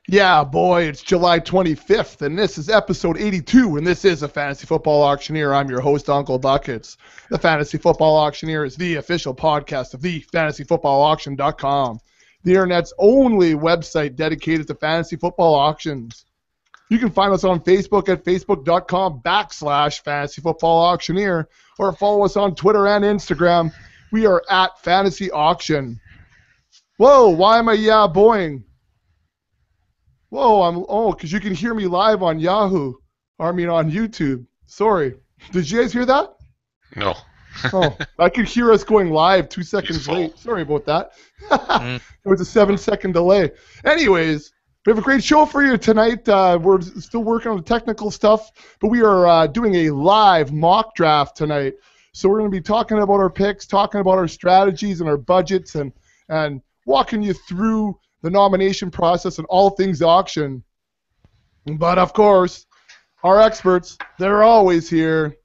Yeah, boy, it's July 25th, and this is episode 82, and this is a Fantasy Football Auctioneer. I'm your host, Uncle Buckets. The Fantasy Football Auctioneer is the official podcast of thefantasyfootballauction.com, the internet's only website dedicated to fantasy football auctions. You can find us on Facebook at facebook.com/fantasyfootballauctioneer, or follow us on Twitter and Instagram. We are at Fantasy Auction. Whoa, why am I boying? Whoa, because you can hear me live on on YouTube. Sorry. Did you guys hear that? No. I could hear us going live 2 seconds late. Sorry about that. It was a 7-second delay. Anyways, we have a great show for you tonight. We're still working on the technical stuff, but we are doing a live mock draft tonight. So we're going to be talking about our picks, talking about our strategies and our budgets, and walking you through the nomination process and all things auction. But of course, our experts, they're always here.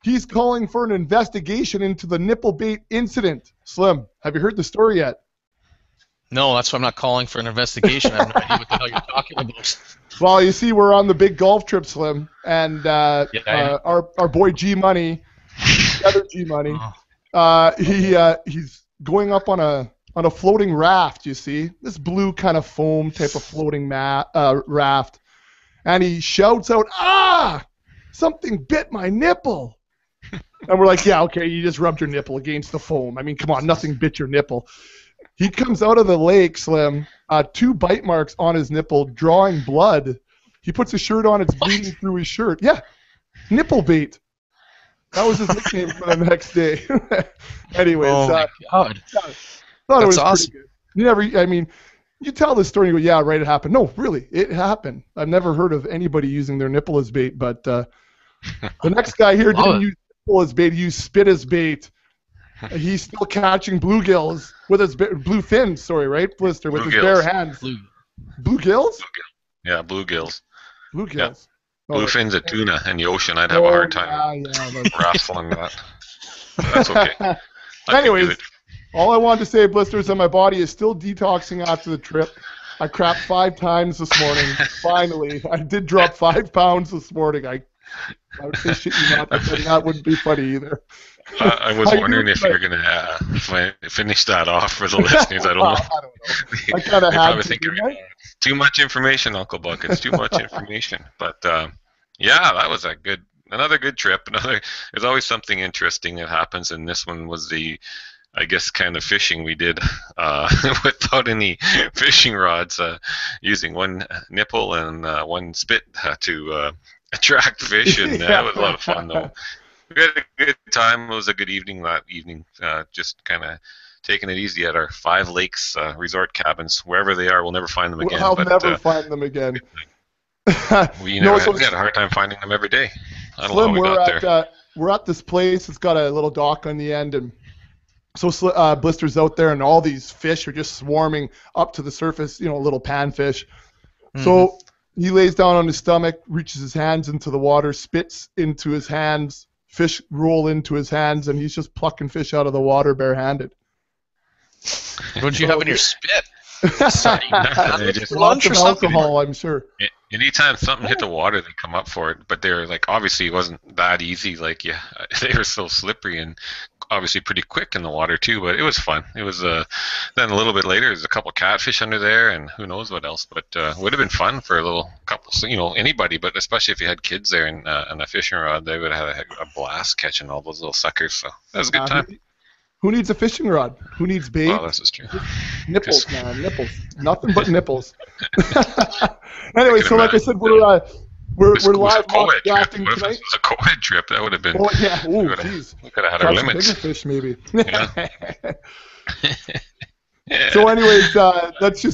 He's calling for an investigation into the nipple bait incident. Slim, have you heard the story yet? No, that's why I'm not calling for an investigation. I have no idea what the hell you're talking about. Well, you see, we're on the big golf trip, Slim, and our boy G Money, the other G Money, he's going up on a floating raft, you see, this blue kind of foam type of floating raft, and he shouts out, something bit my nipple. And we're like, yeah, okay, you just rubbed your nipple against the foam. I mean, come on, nothing bit your nipple. He comes out of the lake, Slim, 2 bite marks on his nipple, drawing blood. He puts his shirt on, it's bleeding through his shirt. Yeah, nipple bait. That was his nickname for the next day. Anyways, oh my God. Thought That's it was awesome. pretty good. You tell this story and you go, yeah, right, it happened. No, really, it happened. I've never heard of anybody using their nipple as bait, but the next guy here didn't use nipple as bait, he used spit as bait. He's still catching bluegills with his blue fins, right, Blister, with his bare hands. Bluegills? Yeah, bluegills. Bluegills. Yeah. Bluefins of tuna in the ocean, I'd have a hard time wrestling that. That's okay. Anyways, all I wanted to say, Blister, is that my body is still detoxing after the trip. I crapped 5 times this morning. Finally, I did drop 5 pounds this morning. I would say shit you not, but that wouldn't be funny either. I was wondering if you're going to finish that off for the listeners. I don't know. I kind of had to. Too much information, Uncle Buck. It's too much information. But yeah, that was another good trip. There's always something interesting that happens, and this one was I guess kind of fishing we did without any fishing rods, using one nipple and one spit to attract fish, and it was a lot of fun though. We had a good time. It was a good evening that evening, just kind of taking it easy at our 5 Lakes resort cabins. Wherever they are, we'll never find them again. I'll never find them again. We had a hard time finding them every day. I don't know how we got there. We're at this place. It's got a little dock on the end, and so Blister's out there, and all these fish are just swarming up to the surface, little panfish. Mm-hmm. So he lays down on his stomach, reaches his hands into the water, spits into his hands, fish roll into his hands, and he's just plucking fish out of the water barehanded. What did you have in your spit? Lots of alcohol, I'm sure. Anytime something hit the water, they come up for it. But they're obviously it wasn't that easy. They were so slippery and obviously pretty quick in the water too. But it was fun. It was then a little bit later, there's a couple catfish under there, and who knows what else. But would have been fun for a little couple. Anybody, but especially if you had kids there and a fishing rod, they would have had a blast catching all those little suckers. So that was a good time. Who needs a fishing rod? Who needs bait? Oh, this is true. Nipples, man, nipples. Nothing but nipples. Anyway, so like I said, we're live mock drafting tonight. If it was a co-ed trip, that would have been. Oh yeah, jeez. We could have had our limits. Bigger fish, maybe. Yeah. Yeah. So, anyways,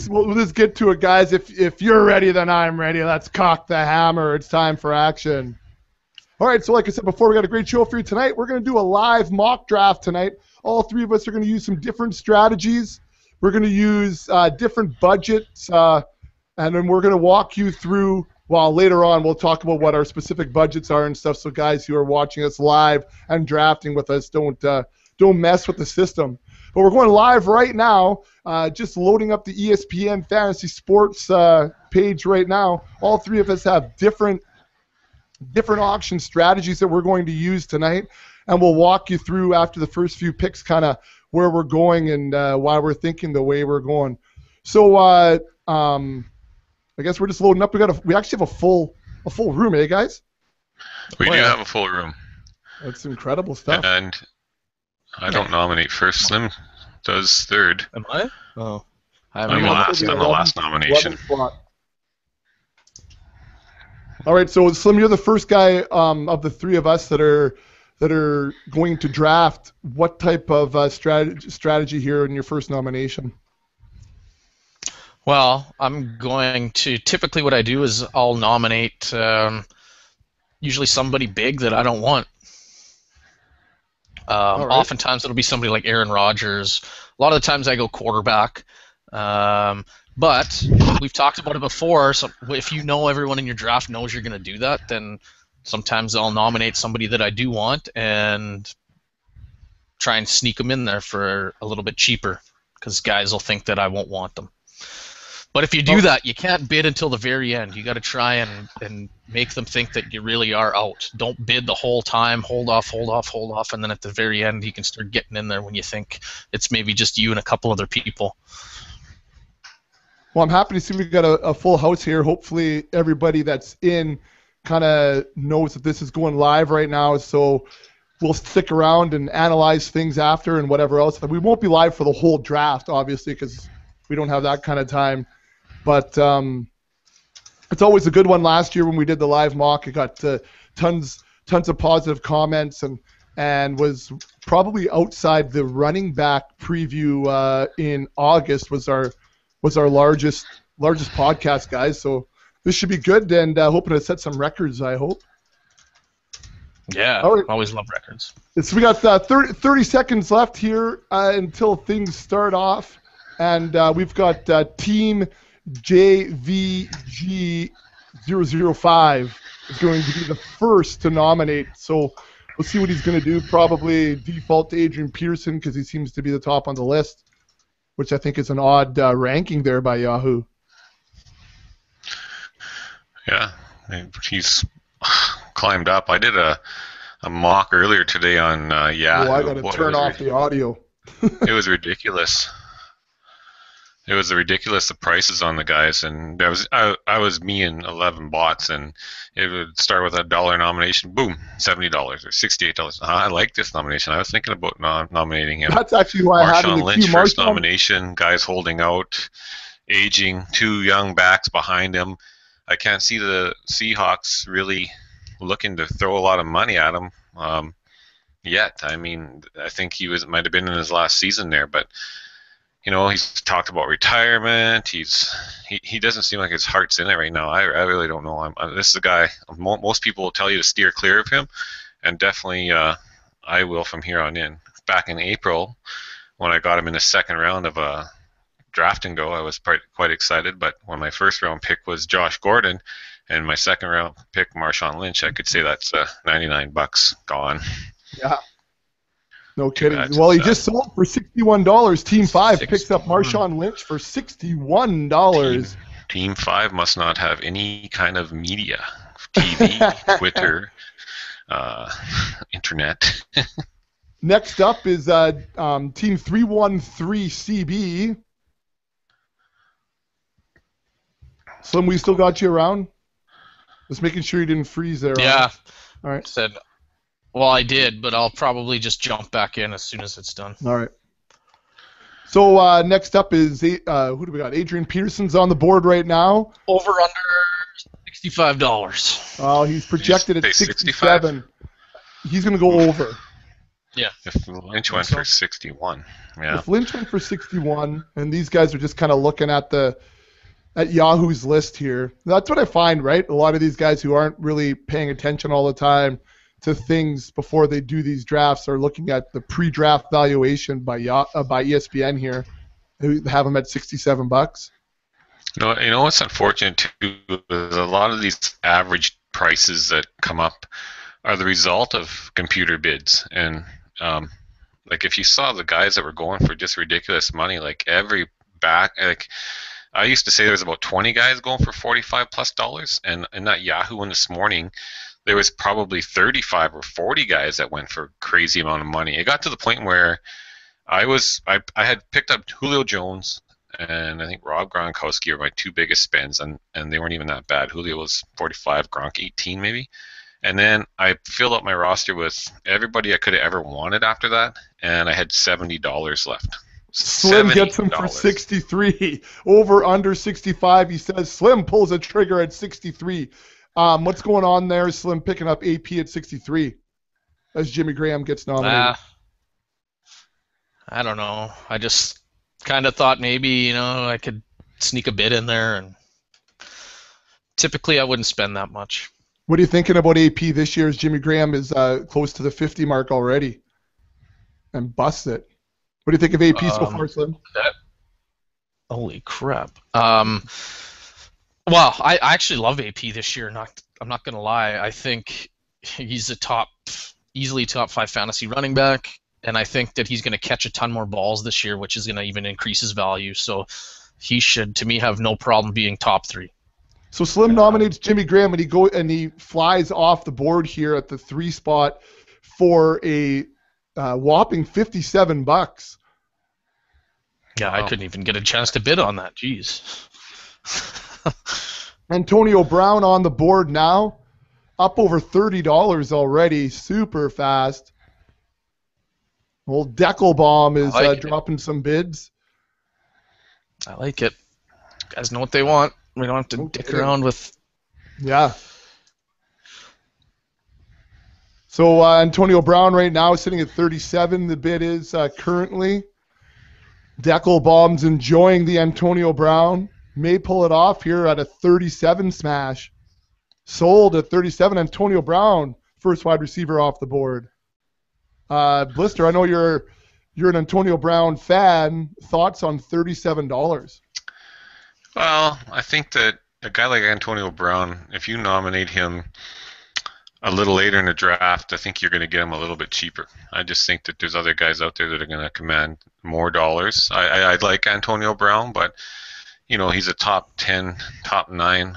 we'll just get to it, guys. If you're ready, then I'm ready. Let's cock the hammer. It's time for action. All right, so like I said before, we got a great show for you tonight. We're going to do a live mock draft tonight. All 3 of us are going to use some different strategies. We're going to use different budgets, and then we're going to walk you through, later on we'll talk about what our specific budgets are and stuff, so guys who are watching us live and drafting with us don't mess with the system. But we're going live right now, Just loading up the ESPN Fantasy Sports page right now. All three of us have different auction strategies that we're going to use tonight, and we'll walk you through after the first few picks kind of where we're going and why we're thinking the way we're going. So I guess we're just loading up. We actually have a full room, eh, guys? We do have a full room. That's incredible stuff. And I don't nominate first. Slim does third. Am I? Oh, I'm last on the last nomination. All right, so Slim, you're the first guy of the three of us that are going to draft. What type of strategy here in your first nomination? Well, I'm going to, typically what I do is I'll nominate usually somebody big that I don't want. Right. Oftentimes it'll be somebody like Aaron Rodgers. A lot of the times I go quarterback. But we've talked about it before, so if you know everyone in your draft knows you're going to do that, then sometimes I'll nominate somebody that I do want and try and sneak them in there for a little bit cheaper because guys will think that I won't want them. But if you do that, you can't bid until the very end. You got to try and make them think that you really are out. Don't bid the whole time. Hold off, and then at the very end you can start getting in there when you think it's maybe just you and a couple other people. Well, I'm happy to see we've got a full house here. Hopefully everybody that's in kind of knows that this is going live right now, so we'll stick around and analyze things after and whatever else. We won't be live for the whole draft, obviously, because we don't have that kind of time. But it's always a good one. Last year when we did the live mock, it got tons of positive comments and was probably outside the running back preview in August was our largest podcast, guys. So this should be good, and hoping to set some records, I hope. Yeah, right. Always love records. So we got 30 seconds left here until things start off, and we've got Team JVG005 is going to be the first to nominate. So we'll see what he's going to do. Probably default to Adrian Peterson because he seems to be the top on the list, which I think is an odd ranking there by Yahoo. Yeah, he's climbed up. I did a mock earlier today on Yahoo. Oh, I got to turn off the audio. It was ridiculous. It was ridiculous, the prices on the guys, and I was me and 11 bots, and it would start with a $1 nomination, boom, $70 or $68. I like this nomination. I was thinking about nominating him. That's actually why I had in the Lynch queue. First nomination, guys holding out, aging, 2 young backs behind him. I can't see the Seahawks really looking to throw a lot of money at him yet. I mean, I think might have been in his last season there, but you know, he's talked about retirement. He doesn't seem like his heart's in it right now. I really don't know. This is a guy. Most people will tell you to steer clear of him, and definitely I will from here on in. Back in April, when I got him in the second round of a draft and go, I was quite excited. But when my first round pick was Josh Gordon, and my second round pick Marshawn Lynch, I could say that's $99 gone. Yeah. No kidding. Well, he just sold for $61. Team 5 picks up Marshawn Lynch for $61. Team 5 must not have any kind of media, TV, Twitter, internet. Next up is Team 313CB. Slim, we still got you around? Just making sure you didn't freeze there. Yeah. All right. Well, I did, but I'll probably just jump back in as soon as it's done. All right. So next up is who do we got? Adrian Peterson's on the board right now. Over under $65. Oh, he's projected at 67. He's going to go over. Yeah. If Lynch went for 61. Yeah. If Lynch went for 61, and these guys are just kind of looking at Yahoo's list here. That's what I find, right? A lot of these guys who aren't really paying attention all the time to things before they do these drafts are looking at the pre-draft valuation by ESPN here, who have them at $67. You know what's unfortunate too is a lot of these average prices that come up are the result of computer bids, and like if you saw the guys that were going for just ridiculous money, like every back. Like I used to say, there was about 20 guys going for $45+, and in that Yahoo one this morning, there was probably 35 or 40 guys that went for a crazy amount of money. It got to the point where I had picked up Julio Jones and I think Rob Gronkowski were my two biggest spends, and they weren't even that bad. Julio was 45, Gronk 18 maybe. And then I filled up my roster with everybody I could have ever wanted after that, and I had $70 left. Slim gets him for 63. Over under 65. He says Slim pulls a trigger at 63. What's going on there? Slim picking up AP at 63 as Jimmy Graham gets nominated. I don't know. I just kind of thought maybe, I could sneak a bid in there, and typically I wouldn't spend that much. What are you thinking about AP this year as Jimmy Graham is close to the 50 mark already and busts it? What do you think of AP so far, Slim? Holy crap. Well, I actually love AP this year. I'm not going to lie. I think he's easily top 5 fantasy running back, and I think that he's going to catch a ton more balls this year, which is going to even increase his value. So he should, to me, have no problem being top 3. So Slim nominates Jimmy Graham, and he flies off the board here at the 3 spot for a whopping $57. Yeah, wow. I couldn't even get a chance to bid on that. Jeez. Antonio Brown on the board now, up over $30 already, super fast. Old Deckelbaum is dropping some bids. I like it. Guys know what they want. We don't have to dick around with. Yeah. So Antonio Brown right now is sitting at 37. The bid is currently. Deckelbaum's enjoying the Antonio Brown. May pull it off here at a 37 smash. Sold at 37. Antonio Brown, first wide receiver off the board. Blister, I know you're an Antonio Brown fan. Thoughts on $37? Well, I think that a guy like Antonio Brown, if you nominate him a little later in the draft, I think you're going to get him a little bit cheaper. I just think that there's other guys out there that are going to command more dollars. I like Antonio Brown, but he's a top 10, top 9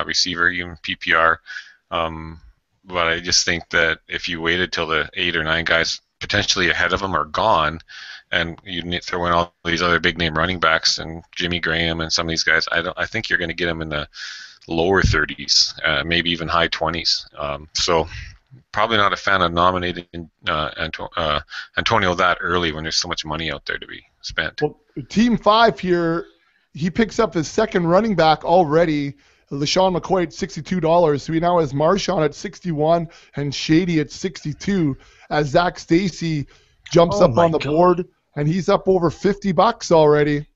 receiver, even PPR. But I just think that if you waited till the 8 or 9 guys potentially ahead of him are gone, and you throw in all these other big name running backs and Jimmy Graham and some of these guys, I think you're going to get them in the lower 30s, maybe even high 20s. So probably not a fan of nominating Antonio that early when there's so much money out there to be spent. Well, Team 5 here, he picks up his second running back already, LaShawn McCoy at $62. So he now has Marshawn at 61 and Shady at 62 as Zach Stacy jumps up on the board, and he's up over $50 already.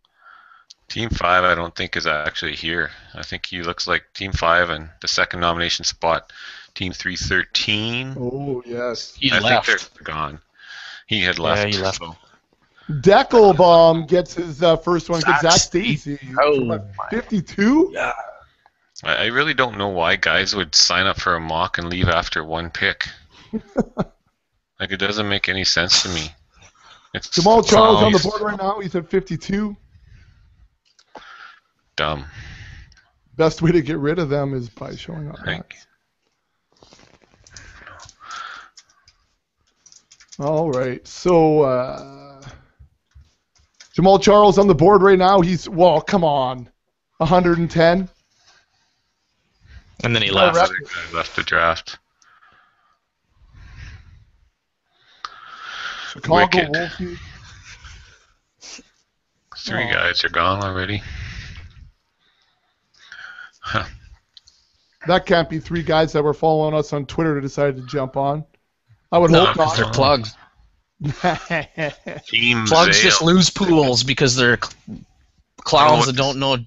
Team 5, I don't think is actually here. I think he looks like Team 5 and the second nomination spot, Team 313. Oh, yes. I think they're gone. He had left. Yeah, he left. So. Deckelbaum gets his first one. Zach Stacy. Oh, 52? Yeah. I really don't know why guys would sign up for a mock and leave after one pick. Like, it doesn't make any sense to me. It's Jamal Charles on the board right now. He's at 52. Dumb. Best way to get rid of them is by showing up. All right. So Jamal Charles on the board right now. Come on. 110. And then he left. Left the draft. Chicago Wicked. Wolfies. 3 guys are gone already. Huh. That can't be 3 guys that were following us on Twitter that decided to jump on. I would hope not. They're plugs. Team Plugs Zale. just lose pools because they're clowns that don't know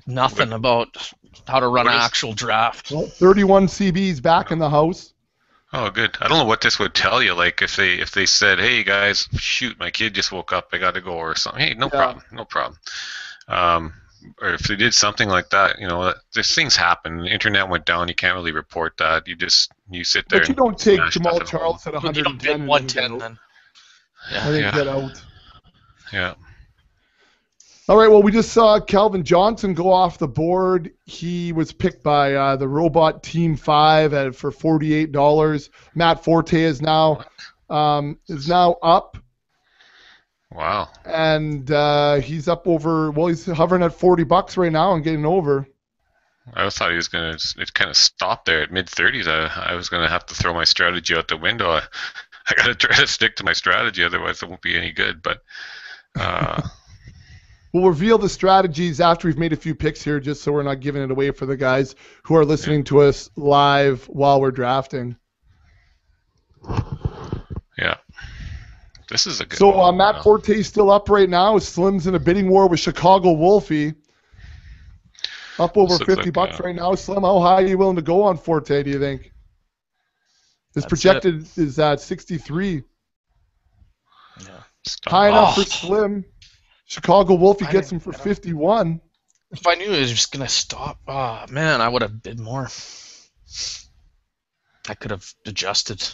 nothing about how to run an actual draft. Well, 31 CBs back in the house. Oh, good. I don't know what this would tell you. Like if they said, "Hey guys, shoot, my kid just woke up, I got to go," or something. Hey, no problem. Or if they did something like that, these things happen. The internet went down. You can't really report that. You sit there. But you don't take Jamal Charles at 110. You don't bid 110 then. I think get out. Yeah. All right, well, we just saw Calvin Johnson go off the board. He was picked by the Robot Team 5 for $48. Matt Forte is now up. Wow. And he's up over, well, he's hovering at $40 right now and getting over. I thought he was going to kind of stop there at mid-30s. I was going to have to throw my strategy out the window. I got to try to stick to my strategy, otherwise it won't be any good. But we'll reveal the strategies after we've made a few picks here, just so we're not giving it away for the guys who are listening to us live while we're drafting. Yeah. This is a good one. So Matt Forte's still up right now. Slim's in a bidding war with Chicago Wolfie. Up over $50 right now. Slim, how high are you willing to go on Forte, do you think? His projected is at 63. Yeah. High enough for Slim. Chicago Wolfie gets him for 51. If I knew it was just going to stop, man, I would have bid more. I could have adjusted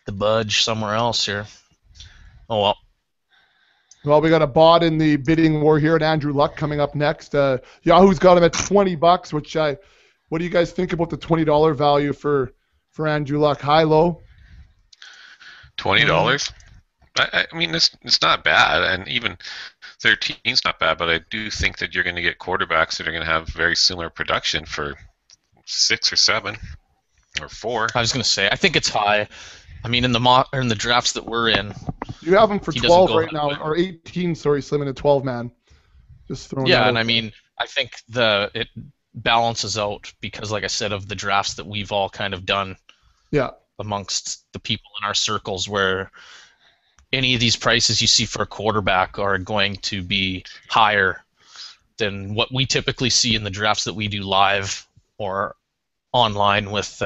the budge somewhere else here. Oh, well. Well, we got a bot in the bidding war here at Andrew Luck coming up next. Yahoo's got him at $20, which what do you guys think about the $20 value for Andrew Luck? High, low? $20? I mean, it's not bad, and even 13's not bad, but I do think that you're going to get quarterbacks that are going to have very similar production for 6 or 7 or 4. I was going to say, I think it's high. I mean, in the drafts that we're in, you have him for 12 right now, or 18. Sorry, Slim in a 12-man. Just throwing. Yeah, and I mean, I think it balances out because, like I said, of the drafts that we've all kind of done. Yeah. Amongst the people in our circles, where any of these prices you see for a quarterback are going to be higher than what we typically see in the drafts that we do live or online with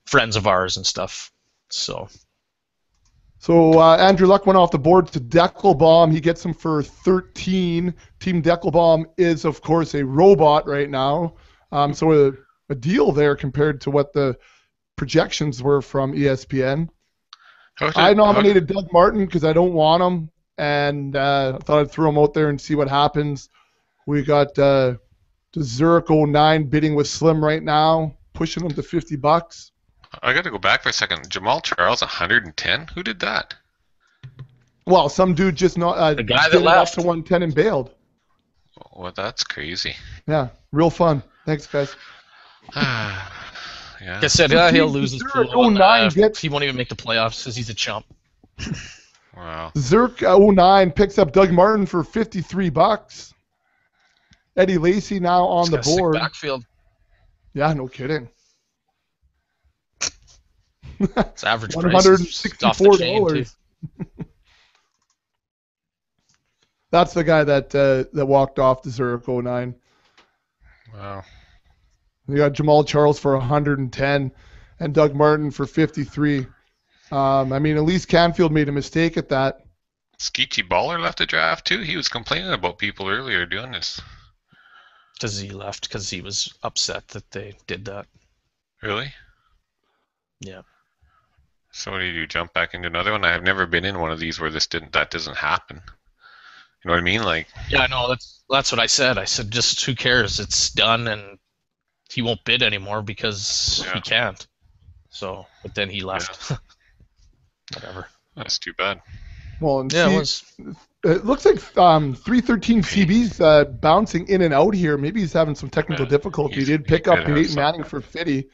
friends of ours and stuff. So Andrew Luck went off the board to Deckelbaum. He gets him for 13. Team Deckelbaum is, of course, a robot right now. So a deal there compared to what the projections were from ESPN. I nominated Doug Martin because I don't want him, and I thought I'd throw him out there and see what happens. We got Zurich 09 bidding with Slim right now, pushing him to $50. I got to go back for a second. Jamal Charles, 110. Who did that? Well, some dude just not the guy that left to 110 and bailed. Well, that's crazy. Yeah, real fun. Thanks, guys. Yeah. Like I said, he'll lose his pool. He won't even make the playoffs because he's a chump. Wow. Zurich 09 picks up Doug Martin for $53. Eddie Lacy now on the board. Backfield. Yeah, no kidding. It's average price. $164. That's the guy that walked off the Zurich 09. Wow. You got Jamal Charles for 110 and Doug Martin for 53. I mean, at least Canfield made a mistake at that. Skeechy Baller left the draft too. He was complaining about people earlier doing this. Because he left because he was upset that they did that. Really? Yeah. So what do you do? Jump back into another one? I've never been in one of these where that doesn't happen. You know what I mean? Like. Yeah, no, that's what I said. I said, just who cares? It's done, and he won't bid anymore because he can't. So, but then he left. Yeah. Whatever. That's too bad. Well, and it looks like 313 CB's bouncing in and out here. Maybe he's having some technical difficulty. He did pick up Peyton Manning for Fitty.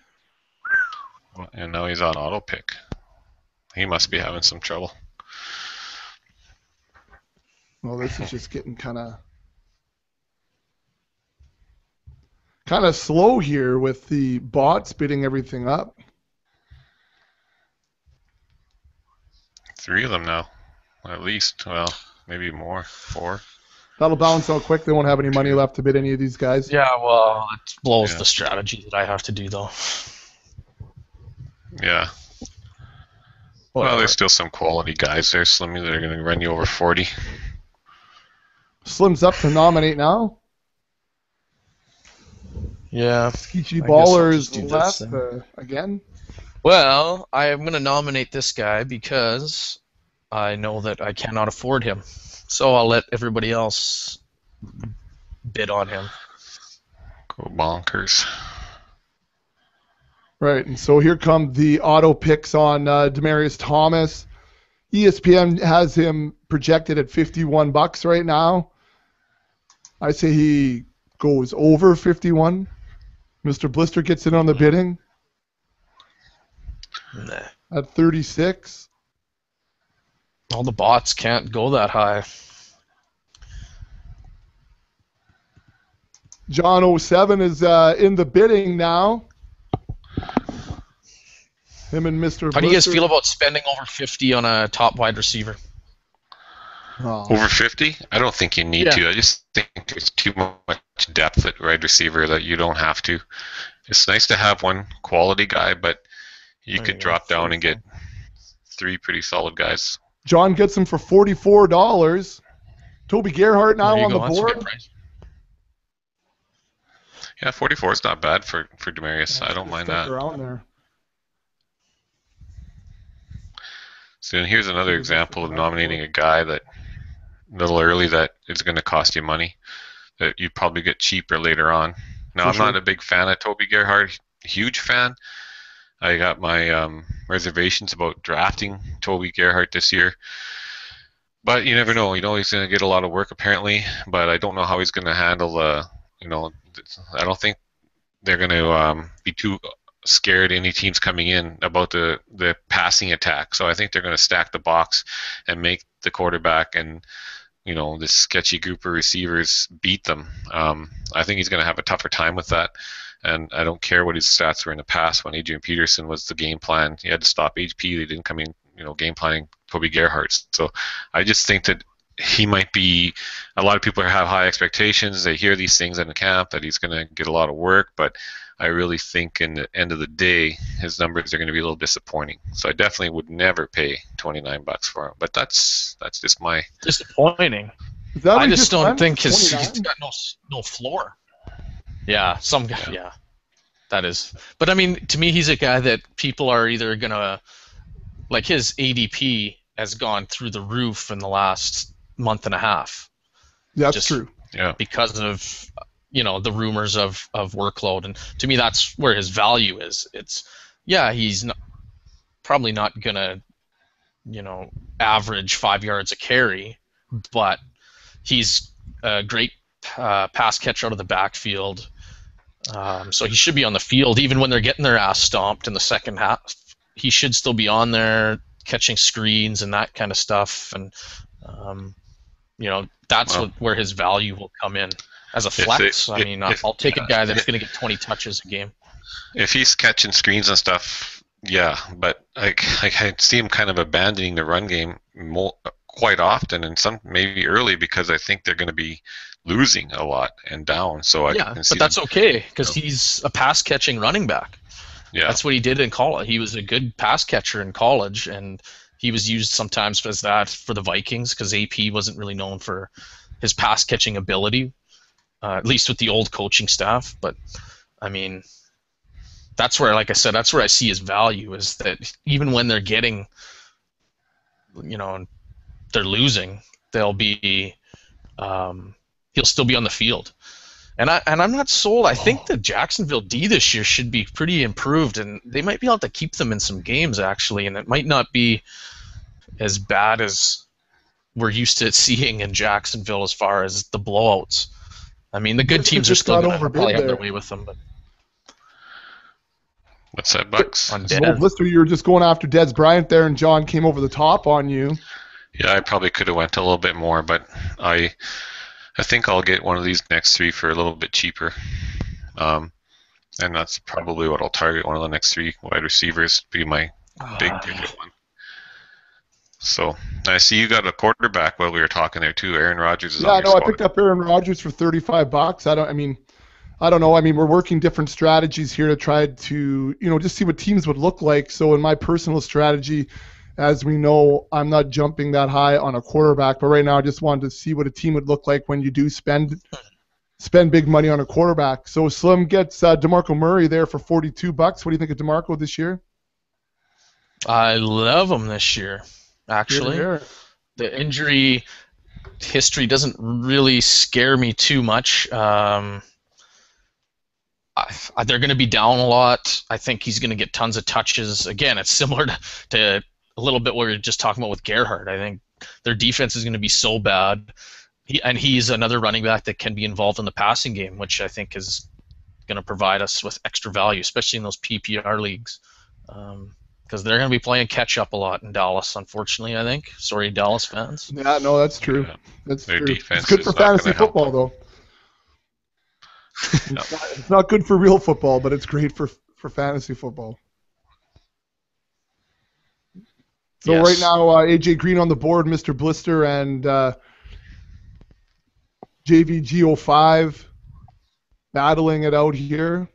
And now he's on auto pick. He must be having some trouble. Well, this is just getting kind of slow here with the bot spitting everything up. 3 of them now, at least. Well, maybe more. 4. That'll balance out quick. They won't have any money left to bid any of these guys. Yeah, well, it blows the strategy that I have to do, though. Yeah. Well, there's still some quality guys there, Slimmy, that are going to run you over 40. Slim's up to nominate now. Yeah. Skeechy Ballers left again. Well, I'm going to nominate this guy because I know that I cannot afford him, so I'll let everybody else bid on him. Go bonkers. Right, and so here come the auto picks on Demaryius Thomas. ESPN has him projected at $51 right now. I say he goes over 51. Mr. Blister gets in on the bidding. Nah. At 36. All the bots can't go that high. John 07 is in the bidding now. Him and Mr. How do you guys Blister. feel about spending over 50 on a top wide receiver? Over 50? I don't think you need to. I just think there's too much depth at wide receiver that you don't have to. It's nice to have one quality guy, but you could drop down and get 3 pretty solid guys. John gets him for $44. Toby Gerhart now on the board. Yeah, 44 is not bad for Demaryius. I don't mind that. Around there. So here's another example of nominating a guy that a little early that is going to cost you money that you probably get cheaper later on. Now, I'm not a big fan of Toby Gerhart, huge fan. I got my reservations about drafting Toby Gerhart this year. But you never know. You know he's going to get a lot of work apparently, but I don't know how he's going to handle I don't think they're going to be too scared any teams coming in about the passing attack. So I think they're going to stack the box and make the quarterback and this sketchy group of receivers beat them. I think he's going to have a tougher time with that. And I don't care what his stats were in the past when Adrian Peterson was the game plan. He had to stop HP. They didn't come in, game planning Toby Gerhart. So I just think that he might be, a lot of people have high expectations. They hear these things in the camp that he's going to get a lot of work, but I really think in the end of the day, his numbers are going to be a little disappointing. So I definitely would never pay $29 for him. But that's just my disappointing. I just don't think he's got no floor. Yeah, some guy. Yeah, that is. But I mean, to me, he's a guy that people are either gonna like. His ADP has gone through the roof in the last month and a half. Yeah, that's true. Yeah, because of the rumors of workload, and to me, that's where his value is. He's probably not gonna average 5 yards a carry, but he's a great pass catcher out of the backfield. So he should be on the field even when they're getting their ass stomped in the second half. He should still be on there catching screens and that kind of stuff. And that's where his value will come in as a flex. I'll take a guy that's going to get 20 touches a game. If he's catching screens and stuff, yeah. But I see him kind of abandoning the run game quite often, and some maybe early because I think they're going to be losing a lot and down. So I can see but that's okay because he's a pass catching running back. Yeah, that's what he did in college. He was a good pass catcher in college, and he was used sometimes as that for the Vikings because AP wasn't really known for his pass catching ability, at least with the old coaching staff. But I mean, that's where, like I said, that's where I see his value is that even when they're getting, they're losing, they'll be. He'll still be on the field, and I'm not sold. I think the Jacksonville D this year should be pretty improved, and they might be able to keep them in some games actually, and it might not be as bad as we're used to seeing in Jacksonville as far as the blowouts. I mean, the good teams are still going to probably have their way with them, but. What's that, Bucks? On Well, Blister, you were just going after Dez Bryant there, and John came over the top on you. Yeah, I probably could have went a little bit more, but I think I'll get one of these next 3 for a little bit cheaper. And that's probably what I'll target, one of the next 3 wide receivers to be my big ticket one. So I see you got a quarterback while we were talking there too. Aaron Rodgers is on your squad. I picked up Aaron Rodgers for $35. I don't know. I mean, we're working different strategies here to try to, just see what teams would look like. So in my personal strategy, as we know, I'm not jumping that high on a quarterback, but right now I just wanted to see what a team would look like when you do spend big money on a quarterback. So Slim gets DeMarco Murray there for $42. What do you think of DeMarco this year? I love him this year. actually. Here, here. The injury history doesn't really scare me too much. They're going to be down a lot. I think he's going to get tons of touches. Again, it's similar to a little bit what we were just talking about with Gerhardt. I think their defense is going to be so bad. He's another running back that can be involved in the passing game, which I think is going to provide us with extra value, especially in those PPR leagues. Because they're going to be playing catch-up a lot in Dallas, unfortunately, I think. Sorry, Dallas fans. Yeah, no, that's true. Yeah. That's Their true. defense It's good is for not gonna fantasy help football, though. It's not good for real football, but it's great for fantasy football. So Yes. right now, AJ Green on the board, Mr. Blister, and JVG05 battling it out here.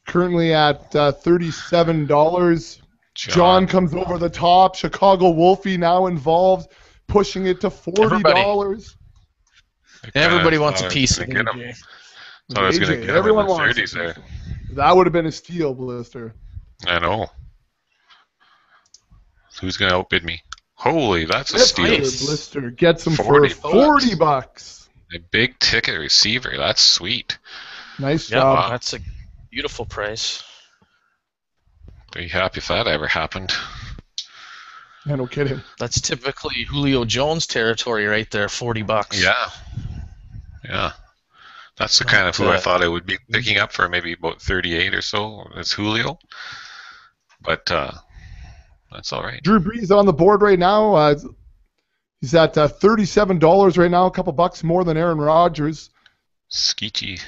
Currently at $37. John comes over the top. Chicago Wolfie now involved, pushing it to $40. Everybody wants a piece of AJ. So I was going to get him in the 30s there. That would have been a steal, Blister. I know. Who's going to outbid me? Holy, that's a steal. Blister gets him for $40. A big ticket receiver. That's sweet. Nice job. Wow, that's a beautiful price. Be happy if that ever happened. Yeah, no kidding. That's typically Julio Jones territory right there, $40. Yeah. Yeah. That's the kind of who I thought I would be picking up for maybe about 38 or so. It's Julio. But that's all right. Drew Brees on the board right now. He's at $37 right now, a couple bucks more than Aaron Rodgers. Skeechy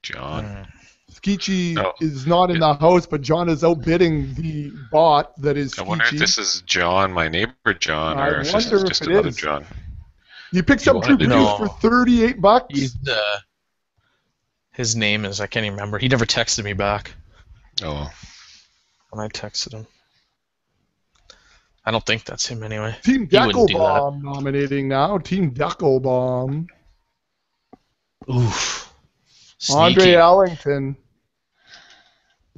John. Skeechy is not in the house, but John is outbidding the bot that is Skeechy. I wonder if this is John, my neighbor John, or if this is just another John. He picks up Drew Brees for $38. He's his name is, I can't even remember. He never texted me back. Oh. When I texted him. I don't think that's him anyway. Team Deckelbaum nominating now. Team Deckelbaum. Oof. Sneaky. Andre Ellington.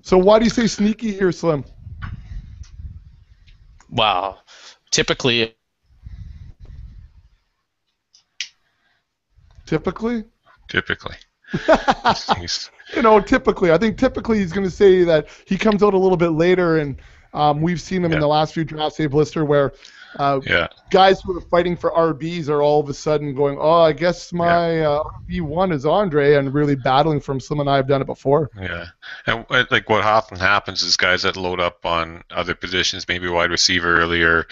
So why do you say sneaky here, Slim? Wow. Typically. Typically. Typically. I think typically he's going to say that he comes out a little bit later, and we've seen him in the last few drafts, Blister, where guys who are fighting for RBs are all of a sudden going, oh, I guess my RB1 is Andre, and really battling for him. Slim and I have done it before. Yeah. And like what often happens is guys that load up on other positions, maybe wide receiver earlier,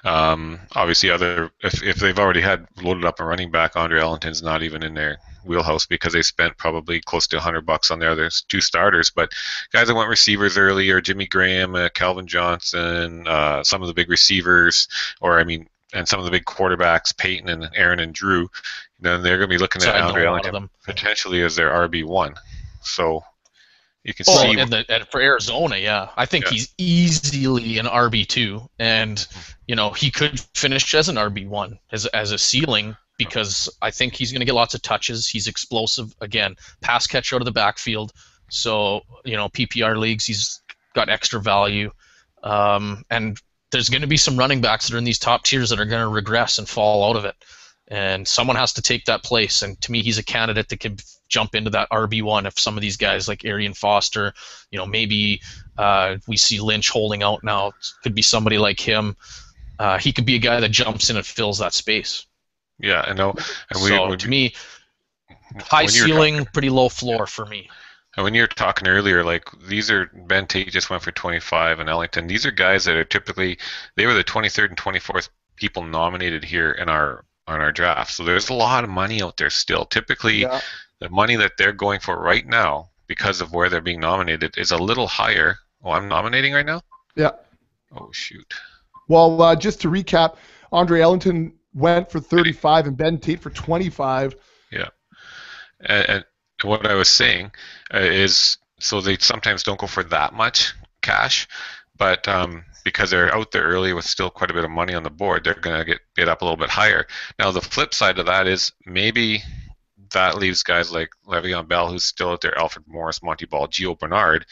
obviously if they've already had loaded up a running back, Andre Ellington's not even in their wheelhouse because they spent probably close to $100 on their other two starters. But guys that went receivers earlier, Jimmy Graham, Calvin Johnson, some of the big receivers, and some of the big quarterbacks, Peyton and Aaron and Drew, then they're going to be looking at Andre Ellington potentially as their RB1. So you can see. And for Arizona, I think he's easily an RB2, and he could finish as an RB1 as a ceiling. Because I think he's going to get lots of touches. He's explosive. Again, pass catch out of the backfield. So, PPR leagues, he's got extra value. And there's going to be some running backs that are in these top tiers that are going to regress and fall out of it. And someone has to take that place. And to me, he's a candidate that could jump into that RB1 if some of these guys like Arian Foster, maybe we see Lynch holding out now. It could be somebody like him. He could be a guy that jumps in and fills that space. Yeah, I know. And to me, high ceiling, pretty low floor for me. And when you were talking earlier, like Ben Tate just went for 25 and Ellington. These are guys that are typically, they were the 23rd and 24th people nominated here on our draft. So there's a lot of money out there still. Typically, the money that they're going for right now, because of where they're being nominated, is a little higher. Oh, I'm nominating right now? Yeah. Oh, shoot. Well, just to recap, Andre Ellington went for 35 and Ben Tate for 25. Yeah. And what I was saying is, so they sometimes don't go for that much cash, but because they're out there early with still quite a bit of money on the board, they're going to get bid up a little bit higher. Now, the flip side of that is maybe that leaves guys like Le'Veon Bell, who's still out there, Alfred Morris, Monty Ball, Gio Bernard,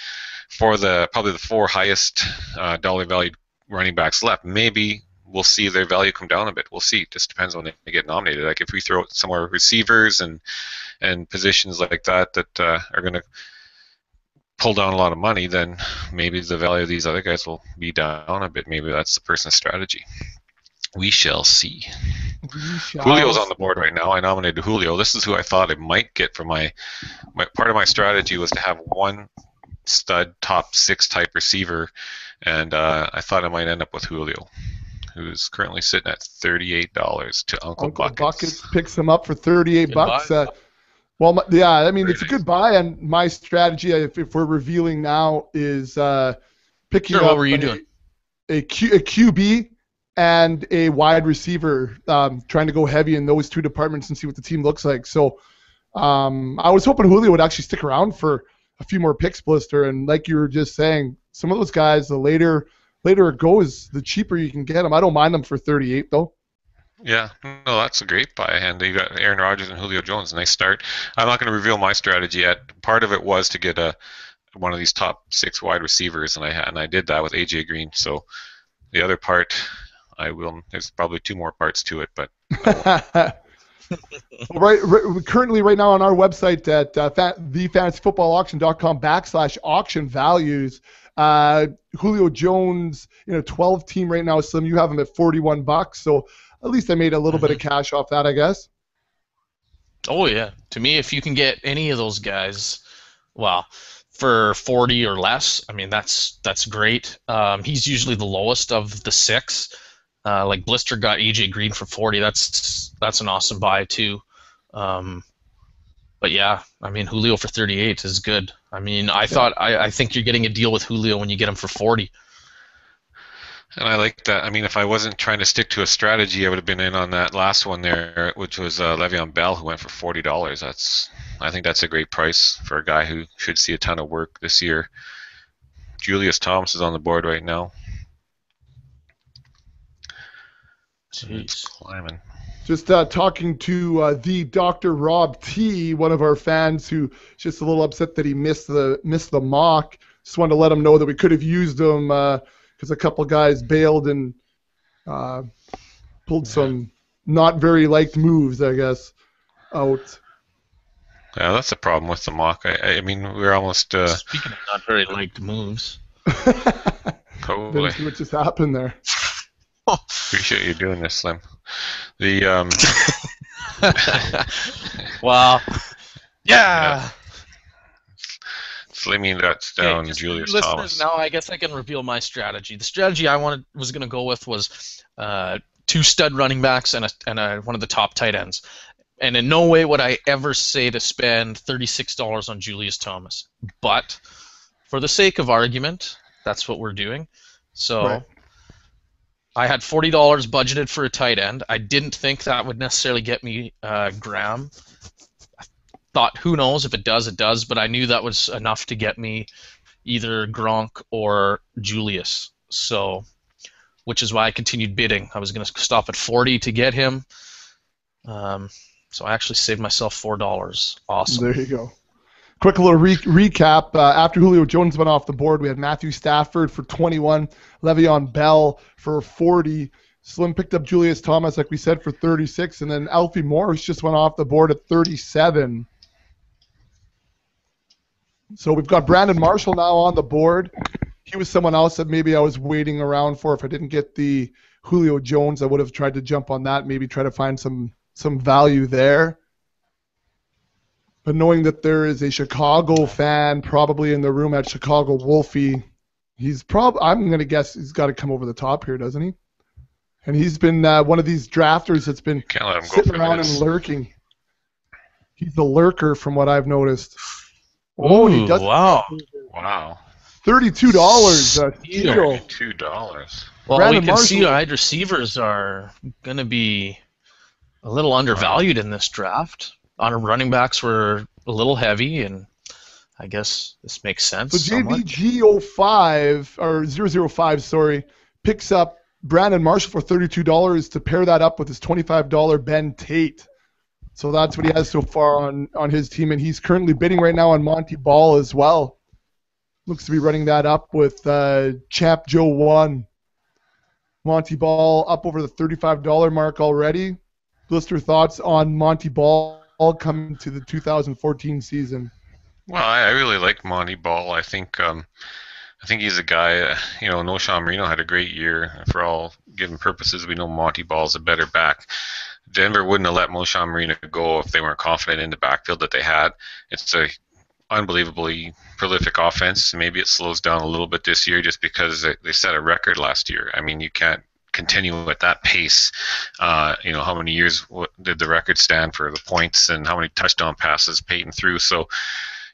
for probably the four highest dollar valued running backs left. Maybe we'll see their value come down a bit. We'll see. It just depends on when they get nominated. Like if we throw somewhere receivers and positions like that are going to pull down a lot of money, then maybe the value of these other guys will be down a bit. Maybe that's the person's strategy. We shall see. Julio's on the board right now. I nominated Julio. This is who I thought I might get for my part of my strategy was to have one stud top 6 type receiver, and I thought I might end up with Julio, who's currently sitting at $38 to Uncle Buckets. Picks him up for $38. Well, yeah, I mean, it's a good buy, and my strategy, if we're revealing now, is picking up what were you doing? A QB and a wide receiver, trying to go heavy in those 2 departments and see what the team looks like. So I was hoping Julio would actually stick around for a few more picks, Blister, and like you were just saying, some of those guys, the later it goes, the cheaper you can get them. I don't mind them for 38 though. Yeah, no, that's a great buy, and you got Aaron Rodgers and Julio Jones. Nice start. I'm not going to reveal my strategy yet. Part of it was to get one of these top 6 wide receivers, and I did that with AJ Green. So the other part, I will. There's probably 2 more parts to it, but. Currently, right now on our website at thefantasyfootballauction.com/auction values, Julio Jones, 12 team right now. Slim, you have him at $41. So at least I made a little bit of cash off that, I guess. Oh yeah, to me, if you can get any of those guys, well, for 40 or less, I mean that's great. He's usually the lowest of the 6. Like Blister got AJ Green for 40. That's an awesome buy too. But yeah, I mean Julio for 38 is good. I mean I think you're getting a deal with Julio when you get him for 40. And I like that. I mean, if I wasn't trying to stick to a strategy, I would have been in on that last one there, which was Le'Veon Bell, who went for $40. I think that's a great price for a guy who should see a ton of work this year. Julius Thomas is on the board right now. Jeez. It's climbing. Just talking to the Dr. Rob T, one of our fans, who's just a little upset that he missed the mock. Just wanted to let him know that we could have used him because a couple guys bailed and pulled some not very liked moves, I guess, out. Yeah, that's the problem with the mock. I mean, we're almost. Speaking of not very liked moves. Totally. Didn't see what just happened there. Appreciate you doing this, Slim. The Well, yeah. Slimmy that's down Julius Thomas. Now I guess I can reveal my strategy. The strategy I was going to go with was 2 stud running backs and one of the top tight ends. And in no way would I ever say to spend $36 on Julius Thomas. But for the sake of argument, that's what we're doing. So. Right. I had $40 budgeted for a tight end. I didn't think that would necessarily get me Graham. I thought, who knows, if it does, it does. But I knew that was enough to get me either Gronk or Julius. So, which is why I continued bidding. I was going to stop at 40 to get him. So I actually saved myself $4. Awesome. There you go. Quick little recap. After Julio Jones went off the board, we had Matthew Stafford for 21, Le'Veon Bell for 40. Slim picked up Julius Thomas, like we said, for 36, and then Alfie Morris just went off the board at 37. So we've got Brandon Marshall now on the board. He was someone else that maybe I was waiting around for. If I didn't get the Julio Jones, I would have tried to jump on that, maybe try to find some value there. But knowing that there is a Chicago fan probably in the room at Chicago Wolfie, I'm going to guess he's got to come over the top here, doesn't he? And he's been one of these drafters that's been sitting around and lurking. He's a lurker from what I've noticed. Oh, he does. Wow. $32. $32. Well, Brandon we can see wide receivers are going to be a little undervalued in this draft. Our running backs were a little heavy, and I guess this makes sense. So JBG05 picks up Brandon Marshall for $32 to pair that up with his $25 Ben Tate. So that's what he has so far on his team, and he's currently bidding right now on Monty Ball as well. Looks to be running that up with Champ Joe 1. Monty Ball up over the $35 mark already. Blister, thoughts on Monty Ball coming to the 2014 season? Well, I really like Monty Ball. I think he's a guy. No, Marino had a great year. For all given purposes, we know Monty Ball's a better back. Denver wouldn't have let Moshe Marino go if they weren't confident in the backfield that they had. It's a unbelievably prolific offense. Maybe it slows down a little bit this year just because they set a record last year. I mean, you can't continue at that pace. How many years did the record stand for the points and how many touchdown passes Peyton threw? So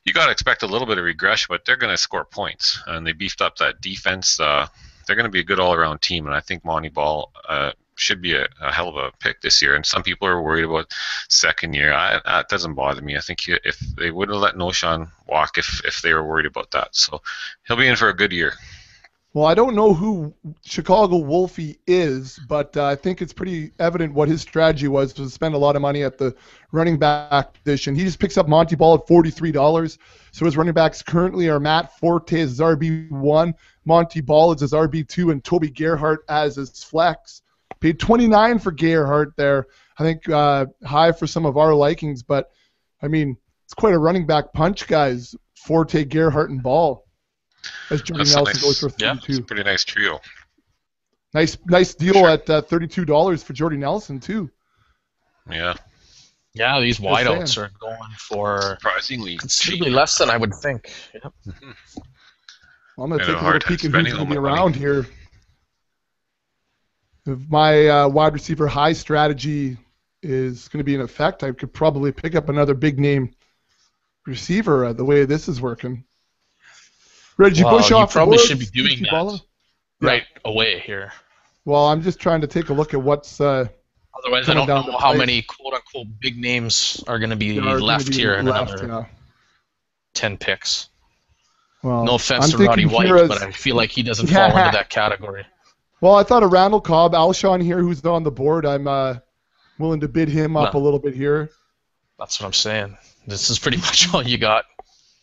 you got to expect a little bit of regression, but they're going to score points. And they beefed up that defense. They're going to be a good all-around team, and I think Monty Ball should be a hell of a pick this year. And some people are worried about second year. That doesn't bother me. I think if they wouldn't have let Noshan walk if they were worried about that. So he'll be in for a good year. Well, I don't know who Chicago Wolfie is, but I think it's pretty evident what his strategy was to spend a lot of money at the running back position. He just picks up Monty Ball at $43. So his running backs currently are Matt Forte as his RB1, Monty Ball as his RB2, and Toby Gerhart as his flex. Paid $29 for Gerhart there. I think high for some of our likings, but I mean, it's quite a running back punch, guys. Forte, Gerhart, and Ball. As Jordy Nelson goes for 32. Yeah, it's a pretty nice trio. Nice deal at $32 for Jordy Nelson too. Yeah. Yeah, these wideouts are going for surprisingly considerably cheap. less than I would think. Yep. Well, I'm going to take a little peek at who's going to be around here. If my wide receiver high strategy is going to be in effect, I could probably pick up another big name receiver the way this is working. Reggie Bush you off probably the board. should be doing that right away here. Well, I'm just trying to take a look at what's otherwise I don't know how many quote-unquote big names are going to be left here in another 10 picks. Well, no offense to Roddy White, but I feel like he doesn't fall into that category. Well, I thought of Randall Cobb, Alshon here, who's on the board. I'm willing to bid him up a little bit here. That's what I'm saying. This is pretty much all you got.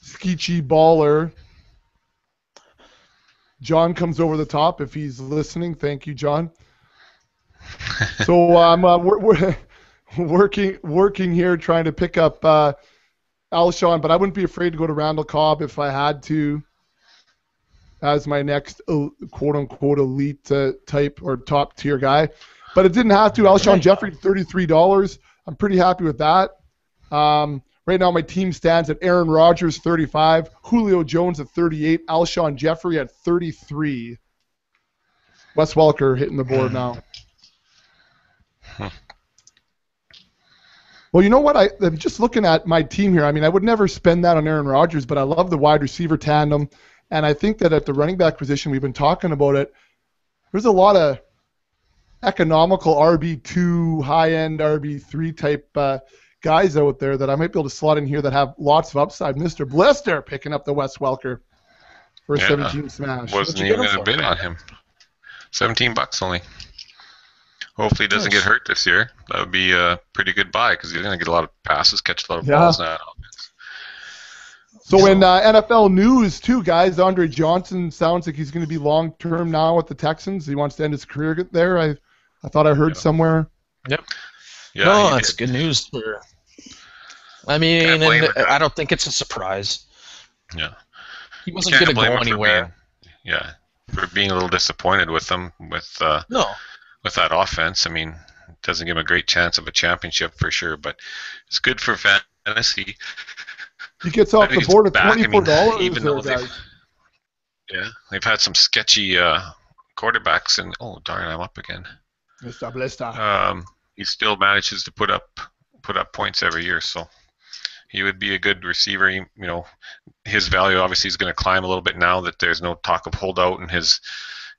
Skeechy Baller. John comes over the top if he's listening. Thank you, John. So we're working here trying to pick up Alshon, but I wouldn't be afraid to go to Randall Cobb if I had to as my next quote-unquote elite type or top-tier guy. But it didn't have to. Alshon Jeffrey, $33. I'm pretty happy with that. Right now my team stands at Aaron Rodgers, 35, Julio Jones at 38, Alshon Jeffrey at 33. Wes Welker hitting the board now. Well, you know what? I'm just looking at my team here. I mean, I would never spend that on Aaron Rodgers, but I love the wide receiver tandem. And I think that at the running back position, we've been talking about it, there's a lot of economical RB2, high-end RB3 type guys out there that I might be able to slot in here that have lots of upside. Mr. Blister picking up the Wes Welker for a 17 smash. Wasn't even going to bid on him. $17 only. Hopefully he doesn't get hurt this year. That would be a pretty good buy because he's going to get a lot of passes, catch a lot of balls now. So in NFL news too, guys, Andre Johnson sounds like he's going to be long-term now with the Texans. He wants to end his career there. I thought I heard somewhere. Yep. Yeah, no, that's good news. I mean, I don't think it's a surprise. Yeah. He wasn't going to go anywhere. For being a little disappointed with them with that offense. I mean, it doesn't give him a great chance of a championship for sure, but it's good for fantasy. He gets off the board at $24. Even though they've had some sketchy quarterbacks, and oh darn, I'm up again. Mr. Blister. He still manages to put up points every year, so he would be a good receiver. His value obviously is going to climb a little bit now that there's no talk of holdout, and his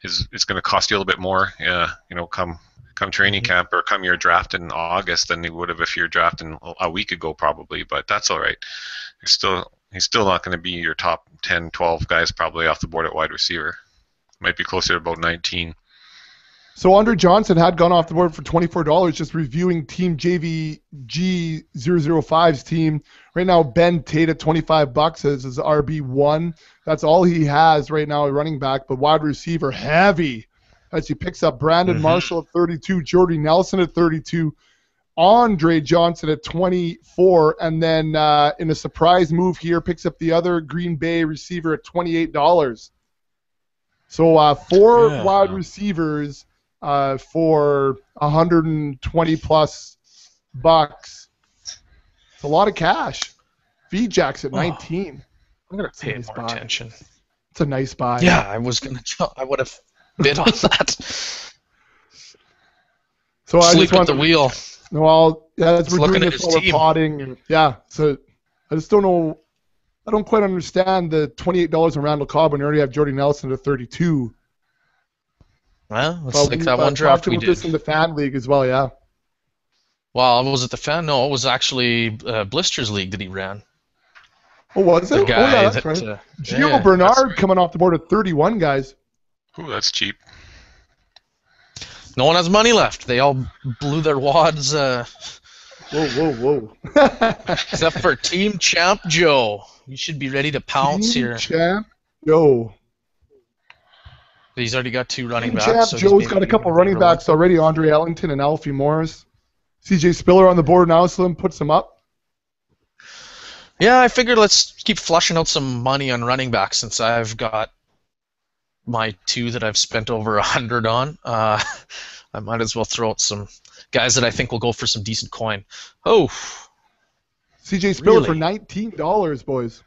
it's going to cost you a little bit more. Come training camp or come your draft in August than he would have if you're drafting a week ago probably, but that's all right. He's still not going to be your top 10, 12 guys probably off the board at wide receiver. Might be closer to about 19. So Andre Johnson had gone off the board for $24, just reviewing Team JVG005's team. Right now, Ben Tate at $25 as his RB1. That's all he has right now at running back, but wide receiver heavy. as he picks up Brandon Marshall at 32, Jordy Nelson at 32, Andre Johnson at 24, and then in a surprise move here, picks up the other Green Bay receiver at $28. So four wide receivers for 120 plus bucks. It's a lot of cash. VJack's at 19. I'm gonna pay more attention. It's a nice buy. Yeah, I would have bid on that. So I Sleep just want at the wheel. Well, yeah, as we're doing looking at this his while team. we're potting, and so I just don't know. I don't quite understand the $28 on Randall Cobb when you already have Jordy Nelson at 32. Well, it's like that one draft we did. This in the fan league as well, yeah. Well, was it the fan? No, it was actually Blister's league that he ran. Oh, was it? The guy yeah, that's that, right. Gio Bernard coming off the board at 31, guys. Ooh, that's cheap. No one has money left. They all blew their wads. Whoa. Except for Team Champ Joe. You should be ready to pounce here. Champ Joe. He's already got 2 running backs. Champ so Joe's got a couple running backs already, Andre Ellington and Alfie Morris. CJ Spiller on the board now, Slim puts them up. Yeah, I figured let's keep flushing out some money on running backs since I've got my 2 that I've spent over 100 on. I might as well throw out some guys that I think will go for some decent coin. Oh, CJ Spiller really? for $19, boys.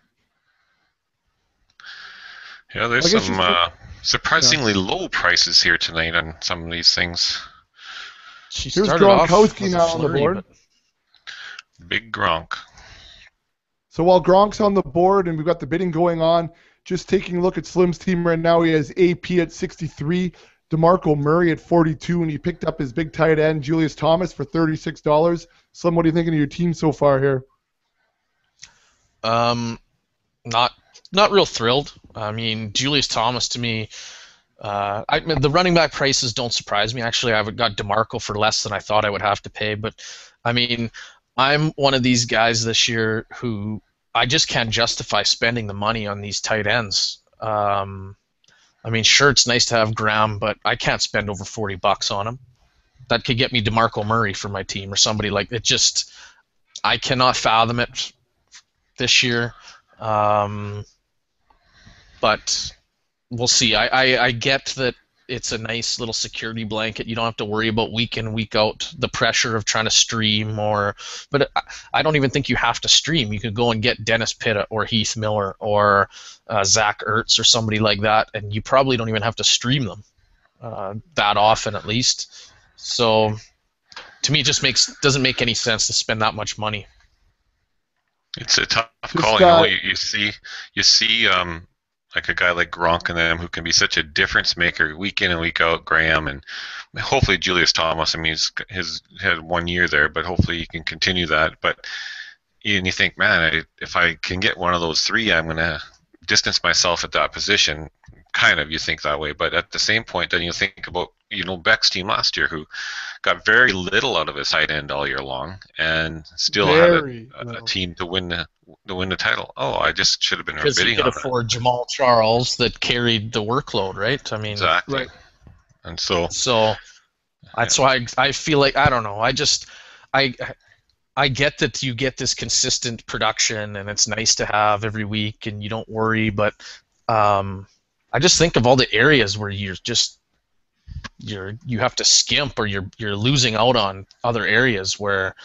Yeah, there's some surprisingly low prices here tonight on some of these things. Here's Gronkowski now on the board. Big Gronk. So while Gronk's on the board and we've got the bidding going on, just taking a look at Slim's team right now, he has AP at 63, DeMarco Murray at 42, and he picked up his big tight end, Julius Thomas, for $36. Slim, what are you thinking of your team so far here? Not real thrilled. I mean, Julius Thomas to me, the running back prices don't surprise me. Actually, I've got DeMarco for less than I thought I would have to pay. But, I mean, I'm one of these guys this year who I just can't justify spending the money on these tight ends. I mean, sure, it's nice to have Graham, but I can't spend over $40 on him. That could get me DeMarco Murray for my team or somebody like it. Just, I cannot fathom it this year. But we'll see. I get that it's a nice little security blanket. You don't have to worry about week in, week out the pressure of trying to stream but I don't even think you have to stream. You could go and get Dennis Pitta or Heath Miller or Zach Ertz or somebody like that, and you probably don't even have to stream them that often at least. So to me, it just doesn't make any sense to spend that much money. It's a tough call. You see like a guy like Gronk and them who can be such a difference maker week in and week out, Graham, and hopefully Julius Thomas. I mean, he's had 1 year there, but hopefully he can continue that. But you think, man, if I can get one of those 3, I'm going to distance myself at that position. Kind of, you think that way. But at the same point, then you think about, Beck's team last year, who got very little out of his tight end all year long, and still had a team to win the title. Oh, I just should have been bidding on that. Because he could afford Jamal Charles that carried the workload, right? I mean, exactly. Right. And so that's why I feel like, I don't know. I get that you get this consistent production and it's nice to have every week and you don't worry, but I just think of all the areas where you have to skimp or you're losing out on other areas where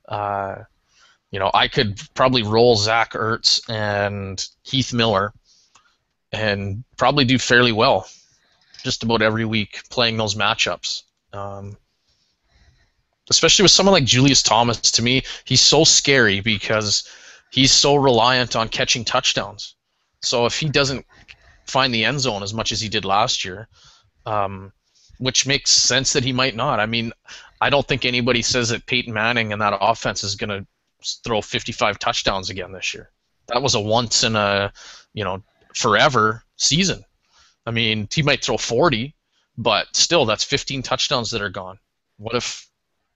I could probably roll Zach Ertz and Heath Miller and probably do fairly well just about every week playing those matchups. Especially with someone like Julius Thomas, to me, he's so scary because he's so reliant on catching touchdowns. So if he doesn't find the end zone as much as he did last year, which makes sense that he might not. I mean, I don't think anybody says that Peyton Manning and that offense is going to throw 55 touchdowns again this year. That was a once in a, forever season. I mean, he might throw 40, but still, that's 15 touchdowns that are gone. What if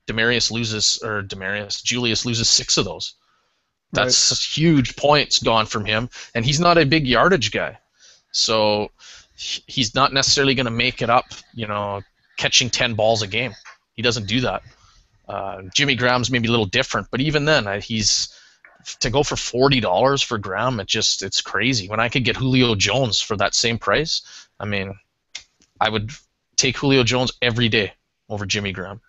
Julius loses 6 of those? That's huge points gone from him, and he's not a big yardage guy. So he's not necessarily going to make it up, catching 10 balls a game. He doesn't do that. Jimmy Graham's maybe a little different, but even then, he's to go for $40 for Graham. It's crazy. When I could get Julio Jones for that same price, I mean, I would take Julio Jones every day over Jimmy Graham.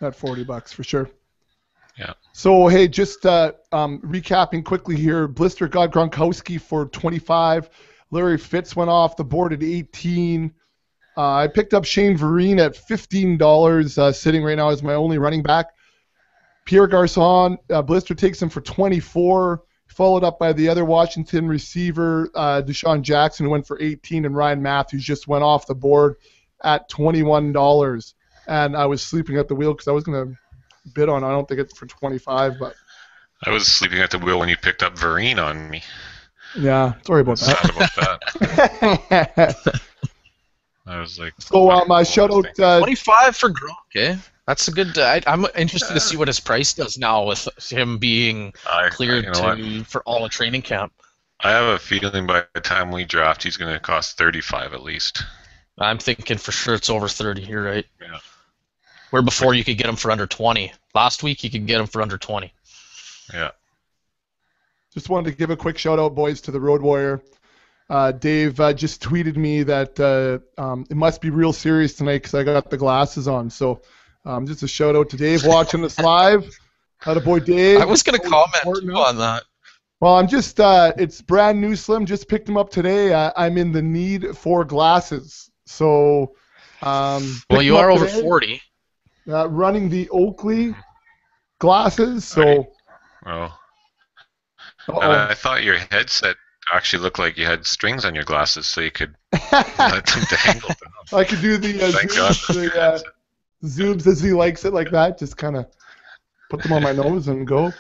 At $40 for sure. Yeah. So hey, just recapping quickly here. Blister got Gronkowski for 25. Larry Fitz went off the board at 18. I picked up Shane Vereen at $15, sitting right now as my only running back. Pierre Garçon, Blister takes him for 24. Followed up by the other Washington receiver, Deshaun Jackson, who went for 18, and Ryan Matthews just went off the board at $21. And I was sleeping at the wheel because I was going to bid on. I don't think it's for 25, but I was sleeping at the wheel when you picked up Vereen on me. Yeah, sorry about that. Sad about that. I was like, so my shout out 25 for Gronk, eh? That's a good. I'm interested to see what his price does now with him being cleared for all of training camp. I have a feeling by the time we draft, he's going to cost 35 at least. I'm thinking for sure it's over 30. You're right. Yeah. Where before you could get him for under 20. Last week you could get him for under 20. Yeah. Just wanted to give a quick shout out, boys, to the Road Warrior. Dave just tweeted me that it must be real serious tonight because I got the glasses on. So just a shout out to Dave watching this live. Attaboy, Dave. I was going to comment too on that. Well, I'm just, it's brand new, Slim. Just picked them up today. I'm in the need for glasses. So, well, you are over 40. Running the Oakley glasses. So, well, and I thought your headset actually looked like you had strings on your glasses, so you could let them dangle down. I could do the zooms as he likes it, like that. Just kind of put them on my nose and go.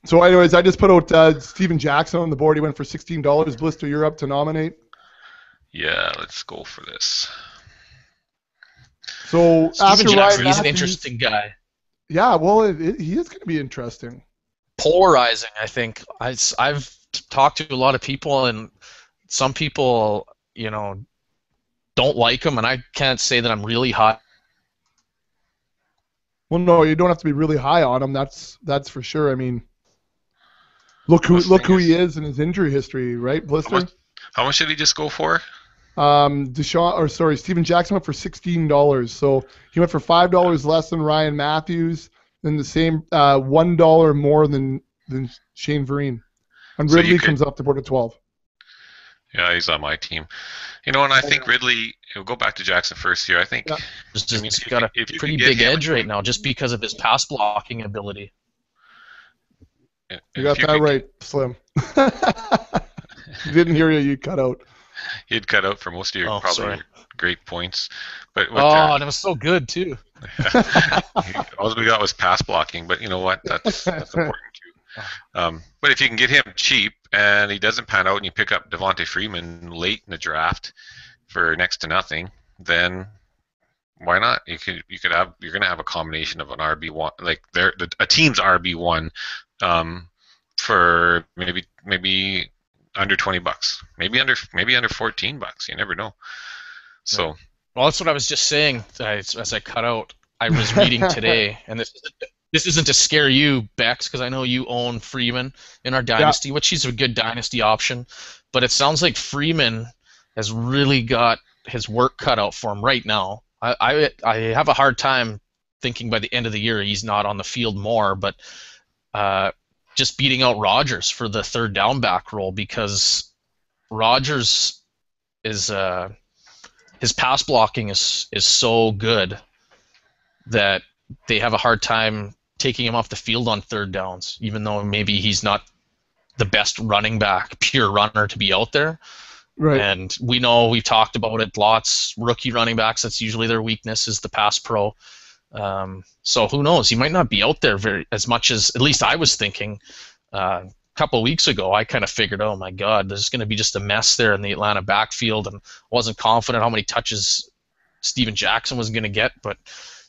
So, anyways, I just put out Steven Jackson on the board. He went for $16. Blister, you're up to nominate. Yeah, let's go for this. So after Ryan he's an interesting guy. Yeah, well, he is going to be interesting. Polarizing, I think. I've talked to a lot of people, and some people, don't like him, and I can't say that I'm really high. Well, no, you don't have to be really high on him. That's for sure. I mean, look who he is in his injury history, right, Blister? How much did he just go for? Steven Jackson went for $16. So he went for $5 less than Ryan Matthews, then the same $1 more than Shane Vereen. And Ridley comes up the board at 12. Yeah, he's on my team. And I think Ridley, we'll go back to Jackson first here. I think he's got a pretty big edge right now just because of his pass blocking ability. You got that right, Slim. Didn't hear you. You cut out. He'd cut out for most of your great points. But and it was so good, too. All we got was pass blocking, but you know what? That's important, too. But if you can get him cheap and he doesn't pan out and you pick up Devontae Freeman late in the draft for next to nothing, then why not? You're going to have a combination of an RB1, like a team's RB1 for maybe under $20, maybe under $14. You never know. So, well, that's what I was just saying as I cut out. I was reading today, and this isn't to scare you, Bex, because I know you own Freeman in our dynasty, which he's a good dynasty option. But it sounds like Freeman has really got his work cut out for him right now. I have a hard time thinking by the end of the year he's not on the field more, but just beating out Rodgers for the third down back role, because Rodgers is his pass blocking is so good that they have a hard time taking him off the field on third downs, even though maybe he's not the best running back, pure runner to be out there. Right. And we know, we've talked about it lots, rookie running backs, that's usually their weakness, is the pass pro. So who knows? He might not be out there as much as at least I was thinking a couple of weeks ago. I kind of figured, oh my God, there's going to be just a mess there in the Atlanta backfield, and wasn't confident how many touches Steven Jackson was going to get. But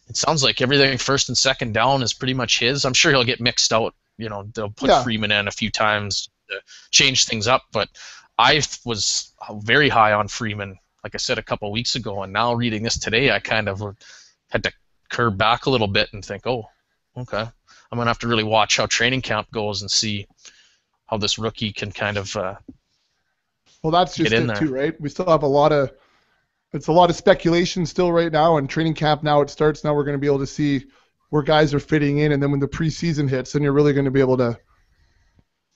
it sounds like everything first and second down is pretty much his. I'm sure he'll get mixed out. They'll put Freeman in a few times to change things up, but I was very high on Freeman, like I said a couple of weeks ago, and now reading this today, I kind of had to curb back a little bit and think, oh, okay, I'm gonna have to really watch how training camp goes and see how this rookie can kind of well, that's just get in it there. too, right? We still have a lot of speculation still right now, and training camp now it starts. Now we're going to be able to see where guys are fitting in, and then when the preseason hits, then you're really going to be able to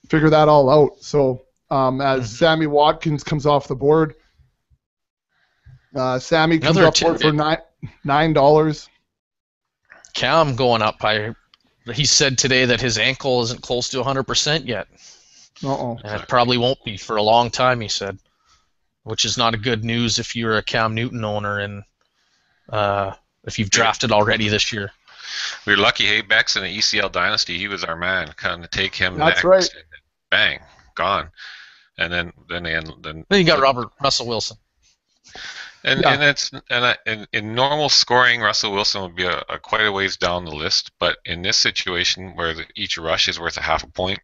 figure that all out. So as Sammy Watkins comes off the board, Sammy comes off the board for $9. Cam going up. He said today that his ankle isn't close to 100% yet. Uh-oh. And it probably won't be for a long time, he said, which is not a good news if you're a Cam Newton owner and if you've drafted already this year. We were lucky. Hey, Beck's in the ECL dynasty. He was our man. Kind of take him That's next. right. Bang, gone. And then you got Russell Wilson. And in normal scoring, Russell Wilson would be quite a ways down the list. But in this situation where each rush is worth a half a point,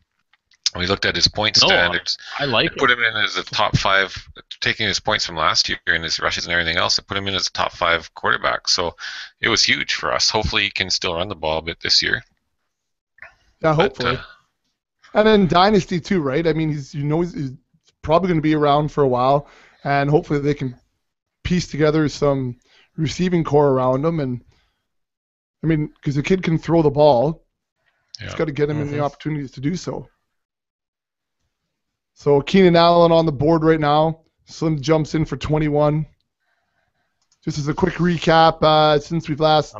we looked at his point standards. I like put him in as a top 5, taking his points from last year and his rushes and everything else. It put him in as a top 5 quarterback. So it was huge for us. Hopefully he can still run the ball a bit this year. Yeah, hopefully. And then Dynasty too, right? I mean, he's probably going to be around for a while, and hopefully they can piece together some receiving core around him. And I mean, because the kid can throw the ball, it's got to get him in the opportunities to do so. So Keenan Allen on the board right now. Slim jumps in for 21. Just as a quick recap, since we've last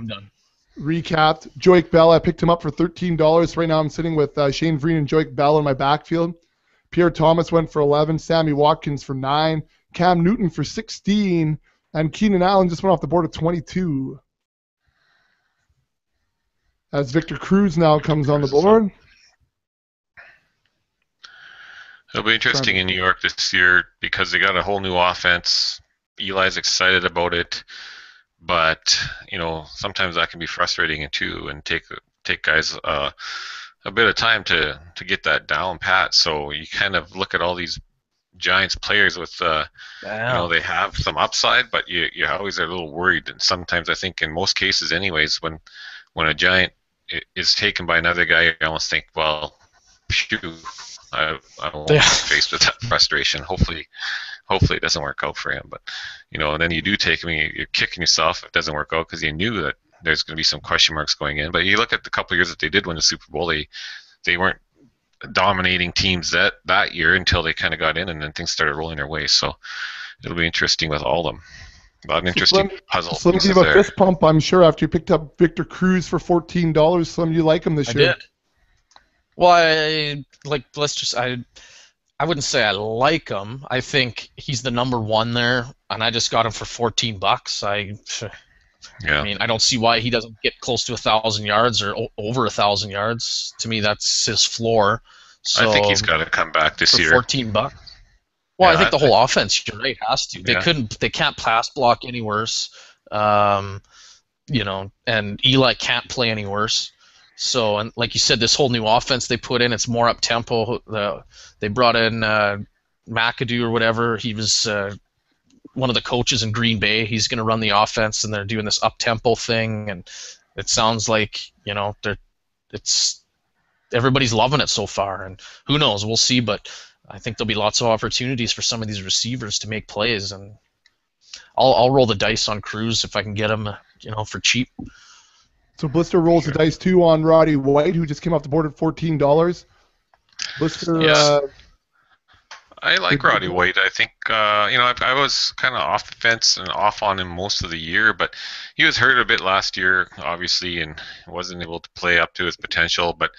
recapped, Joique Bell, I picked him up for $13. Right now I'm sitting with Shane Vereen and Joique Bell in my backfield. Pierre Thomas went for 11, Sammy Watkins for 9, Cam Newton for 16, and Keenan Allen just went off the board at 22. As Victor Cruz now comes on the board. It'll be interesting in New York this year because they got a whole new offense. Eli's excited about it, but sometimes that can be frustrating too, and take guys a bit of time to get that down pat. So you kind of look at all these Giants players with they have some upside, but you always are a little worried. And sometimes I think in most cases, anyways, when a Giant is taken by another guy, you almost think, well, phew. I won't be faced with that frustration. Hopefully it doesn't work out for him. But and then you do take him, you're kicking yourself if it doesn't work out because you knew that there's going to be some question marks going in. But you look at the couple of years that they did win the Super Bowl, they weren't dominating teams that year until they kind of got in, and then things started rolling their way. So it'll be interesting with all of them. An interesting puzzle. Slim gave a fist pump, I'm sure, after you picked up Victor Cruz for $14. Slim, you like him this year? I did. Well, I wouldn't say I like him. I think he's the number one there, and I just got him for $14. I mean, I don't see why he doesn't get close to 1,000 yards or over 1,000 yards. To me, that's his floor. So I think he's got to come back this year. $14. Well, I think the whole offense, you're right, has to. They can't pass block any worse. And Eli can't play any worse. So, and like you said, this whole new offense they put in, it's more up tempo. They brought in McAdoo or whatever. He was one of the coaches in Green Bay. He's going to run the offense, and they're doing this up tempo thing. And it sounds like everybody's loving it so far. And who knows? We'll see. But I think there'll be lots of opportunities for some of these receivers to make plays. And I'll roll the dice on Cruz if I can get him, for cheap. So Blister rolls the dice too on Roddy White, who just came off the board at $14. Blister. Yes. I like Roddy White. I think I was kind of off the fence and off on him most of the year, but he was hurt a bit last year, obviously, and wasn't able to play up to his potential. But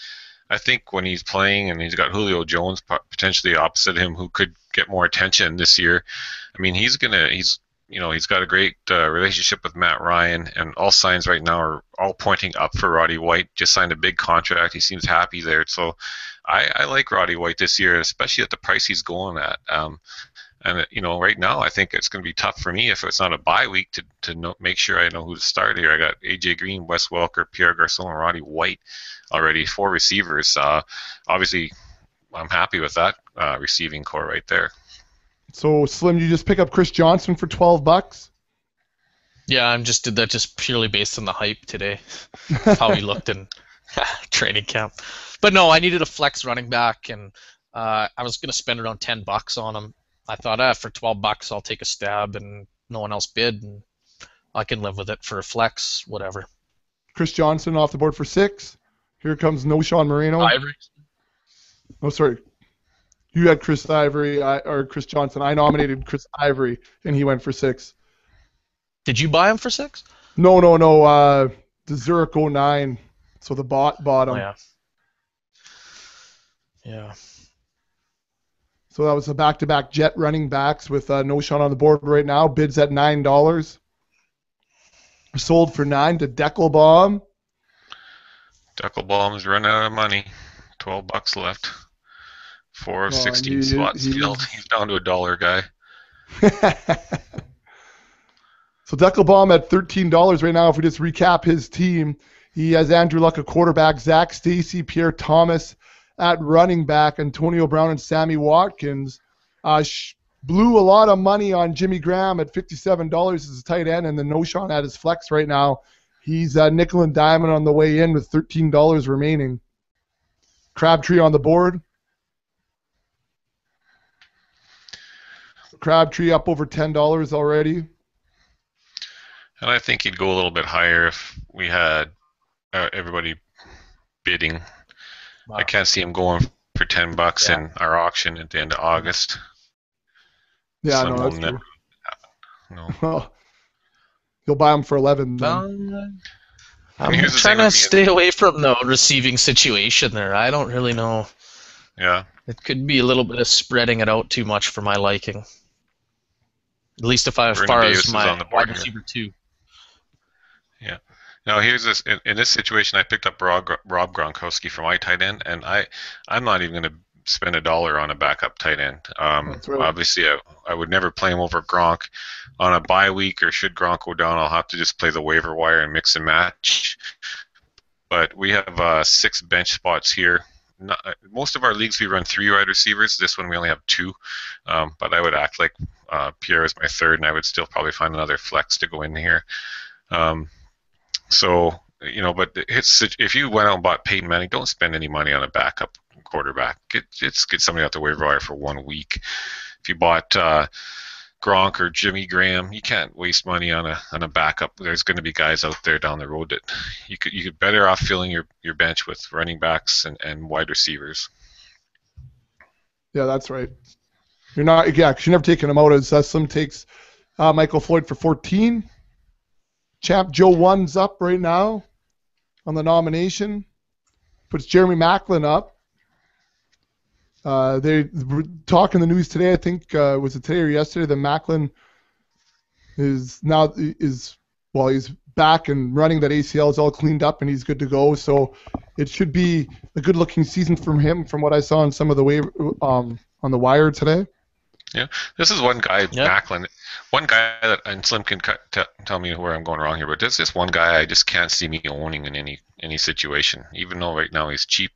I think when he's playing and he's got Julio Jones potentially opposite him, who could get more attention this year. I mean, he's got a great relationship with Matt Ryan, and all signs right now are all pointing up for Roddy White. Just signed a big contract. He seems happy there. So I like Roddy White this year, especially at the price he's going at. And right now I think it's going to be tough for me if it's not a bye week to make sure I know who to start here. I got AJ Green, Wes Welker, Pierre Garcon, and Roddy White already, 4 receivers. Obviously, I'm happy with that receiving core right there. So Slim, you just pick up Chris Johnson for $12? Yeah, I just did that just purely based on the hype today, how he looked in training camp. But no, I needed a flex running back, and I was gonna spend around $10 on him. I thought, for $12 I'll take a stab, and no one else bid, and I can live with it for a flex, whatever. Chris Johnson off the board for 6. Here comes No Sean Moreno. Ivory. Oh, sorry. You had Chris Ivory or Chris Johnson. I nominated Chris Ivory, and he went for 6. Did you buy him for 6? No. The Zurich 09. So the bot bought him. Oh, yeah. Yeah. So that was a back-to-back Jet running backs with No Sean on the board right now. Bids at $9. Sold for $9 to Deckelbaum. Deckelbaum's run out of money. $12 left. 4 of 16 spots filled. He's down to $1 guy. So Deckelbaum at $13 right now. If we just recap his team, he has Andrew Luck at quarterback, Zach Stacy, Pierre Thomas at running back, Antonio Brown and Sammy Watkins. Blew a lot of money on Jimmy Graham at $57 as a tight end, and then No Sean at his flex right now. He's nickel and diamond on the way in with $13 remaining. Crabtree on the board. Crabtree up over $10 already. And I think he'd go a little bit higher if we had everybody bidding. Wow. I can't see him going for $10 in our auction at the end of August. Yeah, no, that's true. No. Well, you'll buy them for 11. I'm trying to stay away from the receiving situation there. I don't really know. Yeah. It could be a little bit of spreading it out too much for my liking. At least as far as my wide receiver 2. Yeah. Now here's this. In this situation, I picked up Rob Gronkowski for my tight end, and I'm not even going to spend $1 on a backup tight end. Right. Obviously, I would never play him over Gronk on a bye week, or should Gronk go down, I'll have to just play the waiver wire and mix and match. But we have 6 bench spots here. Most of our leagues we run 3 wide receivers. This one we only have 2. But I would act like Pierre is my 3rd, and I would still probably find another flex to go in here. But if you went out and bought Peyton Manning, don't spend any money on a backup quarterback. Get somebody out the waiver wire for 1 week. If you bought Gronk or Jimmy Graham, you can't waste money on a backup. There's going to be guys out there down the road that you could better off filling your bench with running backs and wide receivers. Yeah, that's right. Because you're never taking them out. As Slim takes Michael Floyd for 14. Champ Joe 1's up right now on the nomination. Puts Jeremy Macklin up. They were talking the news today. I think was it today or yesterday that Macklin is he's back and running. That ACL is all cleaned up and he's good to go. So it should be a good looking season from him, from what I saw on some of the on the wire today. Yeah, this is one guy, Macklin. One guy that, and Slim can tell me where I'm going wrong here, but there's this one guy I just can't see me owning in any situation, even though right now he's cheap.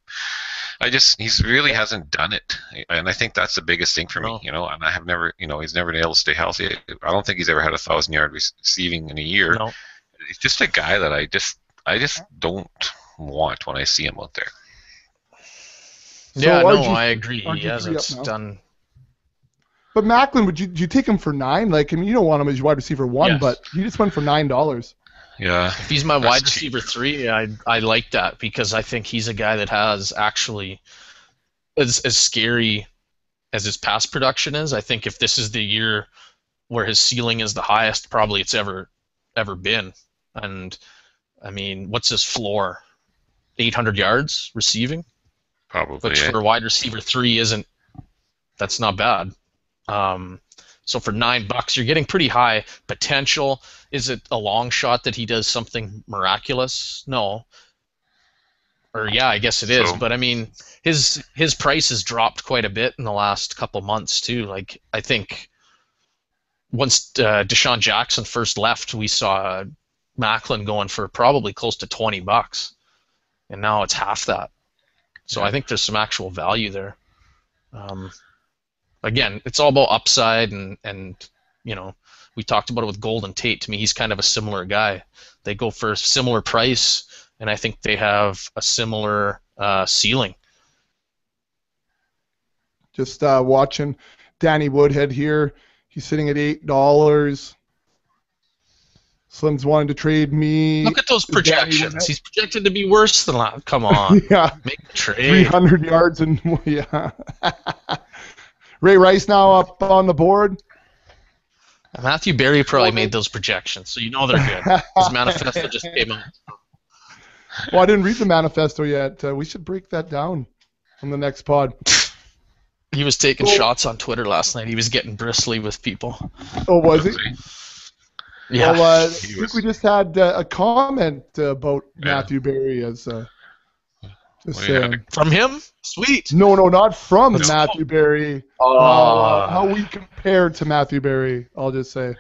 He really hasn't done it, and I think that's the biggest thing for me, And I have never, he's never been able to stay healthy. I don't think he's ever had 1,000-yard receiving in a year. No. He's just a guy that I just don't want when I see him out there. Yeah, I agree. He hasn't done. But Macklin, do you take him for 9? Like, I mean, you don't want him as your wide receiver 1, yes. But he just went for $9. Yeah. If he's my wide receiver 3, I like that because I think he's a guy that has actually as scary as his past production is. I think if this is the year where his ceiling is the highest probably it's ever been. And I mean, what's his floor? 800 yards receiving? Probably. Which for a wide receiver 3 that's not bad. So for $9, you're getting pretty high potential. Is it a long shot that he does something miraculous? No. Or yeah, I guess it is. But I mean, his price has dropped quite a bit in the last couple months too. Like I think once Deshaun Jackson first left, we saw Macklin going for probably close to $20, and now it's half that. So I think there's some actual value there. again, it's all about upside, and you know, we talked about it with Golden Tate. To me, he's kind of a similar guy. They go for a similar price, and I think they have a similar ceiling. Just watching Danny Woodhead here. He's sitting at $8. Slim's wanting to trade me. Look at those projections. He's projected to be worse than that. Come on. Yeah. Make the trade. 300 yards and yeah. Ray Rice now up on the board. Matthew Berry probably made those projections, so you know they're good. His manifesto just came out. Well, I didn't read the manifesto yet. We should break that down on the next pod. He was taking shots on Twitter last night. He was getting bristly with people. Oh, was he? Yeah. Well, I think we just had a comment about Matthew Berry as just saying. From him? Sweet. No, not from Matthew Berry. How we compared to Matthew Berry, I'll just say.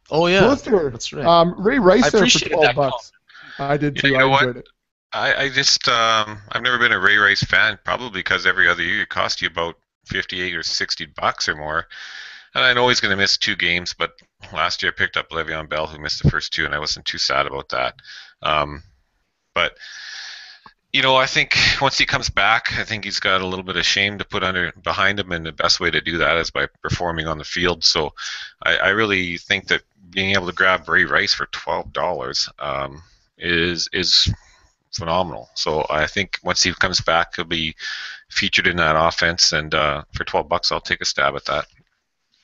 Oh, yeah. Blister. That's right. Ray Rice I there for appreciated $12. that I did too. You know I enjoyed it. I just I've never been a Ray Rice fan, probably because every other year it costs you about $58 or $60 or more. And I know he's going to miss 2 games, but last year I picked up Le'Veon Bell, who missed the first 2, and I wasn't too sad about that. But you know, I think once he comes back, I think he's got a little bit of shame to put behind him, and the best way to do that is by performing on the field. So I really think that being able to grab Ray Rice for $12 is phenomenal. So I think once he comes back, he'll be featured in that offense, and for $12, I'll take a stab at that.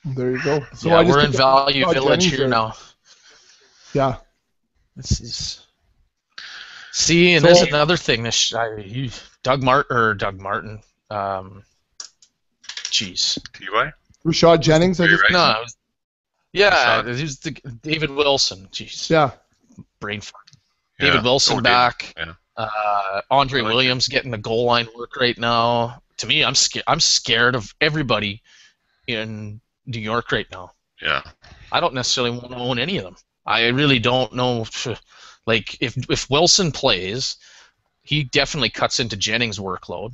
There you go. So yeah, we're in Value Village here now. Yeah. See, and there's another thing. Doug Martin. Jeez. T.Y. Rashad Jennings. It was David Wilson. Jeez. Yeah. Brain fart. David Wilson back. Yeah. Andre Williams getting the goal line work right now. To me, I'm scared of everybody in New York right now. Yeah. I don't necessarily want to own any of them. I really don't know. If Wilson plays, he definitely cuts into Jennings' workload.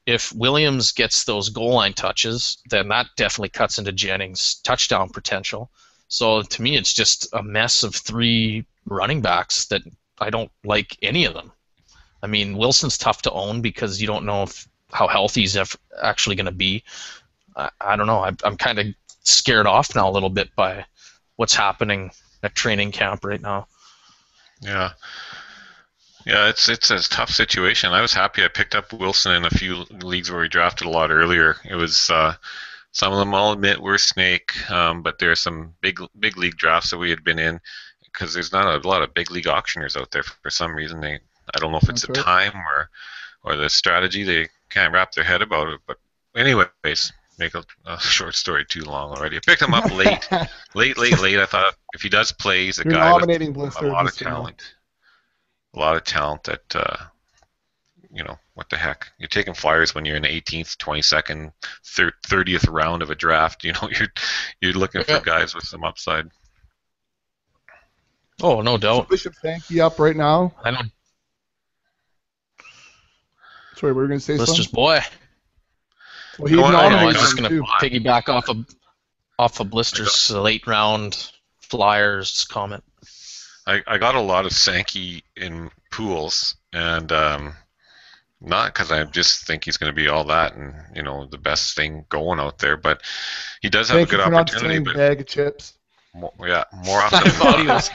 If Williams gets those goal line touches, then that definitely cuts into Jennings' touchdown potential. So to me, it's just a mess of 3 running backs that I don't like any of them. I mean, Wilson's tough to own because you don't know how healthy he's actually going to be. I don't know. I'm kind of scared off now a little bit by what's happening at training camp right now. Yeah. Yeah, it's a tough situation. I was happy I picked up Wilson in a few leagues where he drafted a lot earlier. It was some of them, I'll admit, were snake, but there are some big league drafts that we had been in because there's not a lot of big league auctioneers out there for some reason. I don't know if it's the time or the strategy. They can't wrap their head about it. But anyways, make a short story too long already. I picked him up late. I thought if he does play, he's a guy with a lot of talent. A lot of talent that, what the heck? You're taking flyers when you're in the 18th, 22nd, 30th round of a draft. You know, you're looking for guys with some upside. Oh, no doubt. Bishop Sankey up right now. I know. Sorry, we were going to say Blister's something? boy. Well, he's I was just going to piggyback off of Blister's late round Flyers comment. I got a lot of Sankey in pools, and not because I just think he's going to be all that and the best thing going out there, but he does have a good opportunity. But bag of chips. More often than not.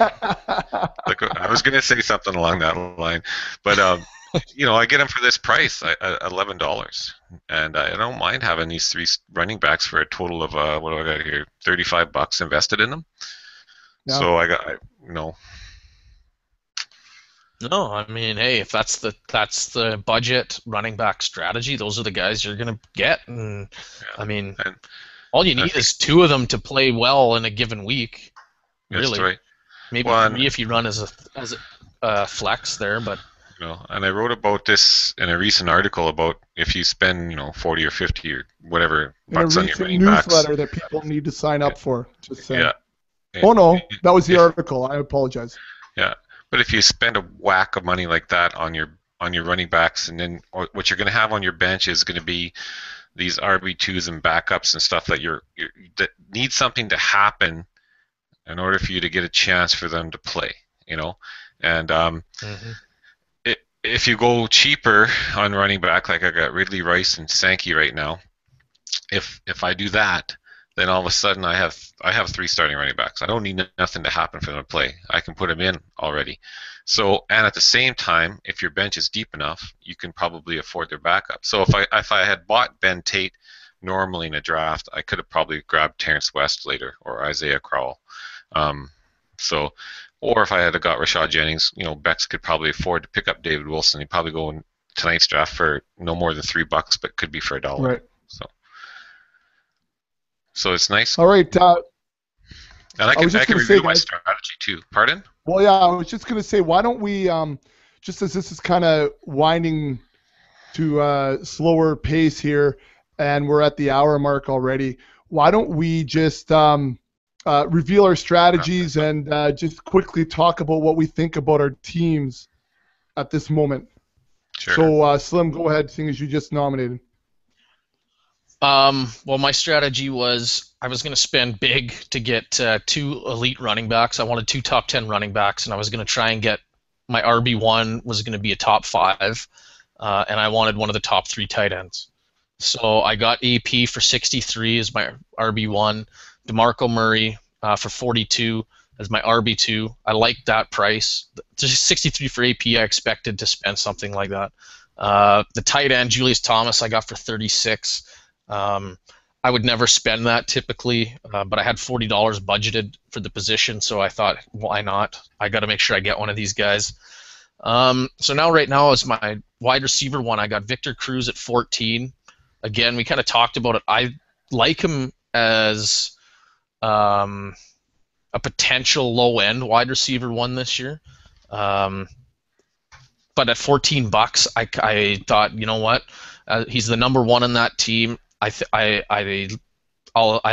I was going to say something along that line, but I get him for this price, $11, and I don't mind having these 3 running backs for a total of what do I got here? $35 invested in them. Yeah. So I got No, I mean, hey, if that's the budget running back strategy, those are the guys you're gonna get, and I mean, all you need is 2 of them to play well in a given week. Really, that's right. Maybe 3 if you run as a flex there, but. And I wrote about this in a recent article about if you spend 40 or 50 or whatever bucks on your running backs. Newsletter that people need to sign up for. Just saying. Yeah. Oh no, that was the article. I apologize. Yeah, but if you spend a whack of money like that on your running backs, and then what you're going to have on your bench is going to be these RB2s and backups and stuff that that need something to happen in order for you to get a chance for them to play, you know. And if you go cheaper on running back, like I got Ridley, Rice, and Sankey right now, if I do that, then all of a sudden I have 3 starting running backs. I don't need nothing to happen for them to play. I can put them in already. So, and at the same time, if your bench is deep enough, you can probably afford their backup. So if I had bought Ben Tate normally in a draft, I could have probably grabbed Terrence West later or Isaiah Crowell. Or if I had got Rashad Jennings, you know, Bex could probably afford to pick up David Wilson. He'd probably go in tonight's draft for no more than $3, but could be for $1. Right. So it's nice. All right. And I can review my strategy too. Pardon? Well, yeah, I was just going to say, why don't we, just as this is kind of winding to a slower pace here, and we're at the hour mark already, why don't we just reveal our strategies and just quickly talk about what we think about our teams at this moment. Sure. So, Slim, go ahead, seeing as you just nominated. Well, my strategy was I was going to spend big to get 2 elite running backs. I wanted 2 top 10 running backs, and I was going to try and get my RB1 was going to be a top 5, and I wanted one of the top 3 tight ends. So I got AP for 63 as my RB1, DeMarco Murray for 42 as my RB2. I liked that price. Just 63 for AP, I expected to spend something like that. The tight end, Julius Thomas, I got for 36. I would never spend that typically, but I had $40 budgeted for the position, so I thought, why not? I got to make sure I get one of these guys. So now, right now, as my wide receiver one, I got Victor Cruz at 14. Again, we kind of talked about it. I like him as a potential low-end wide receiver one this year. But at $14, I thought, you know what? He's the number 1 on that team. I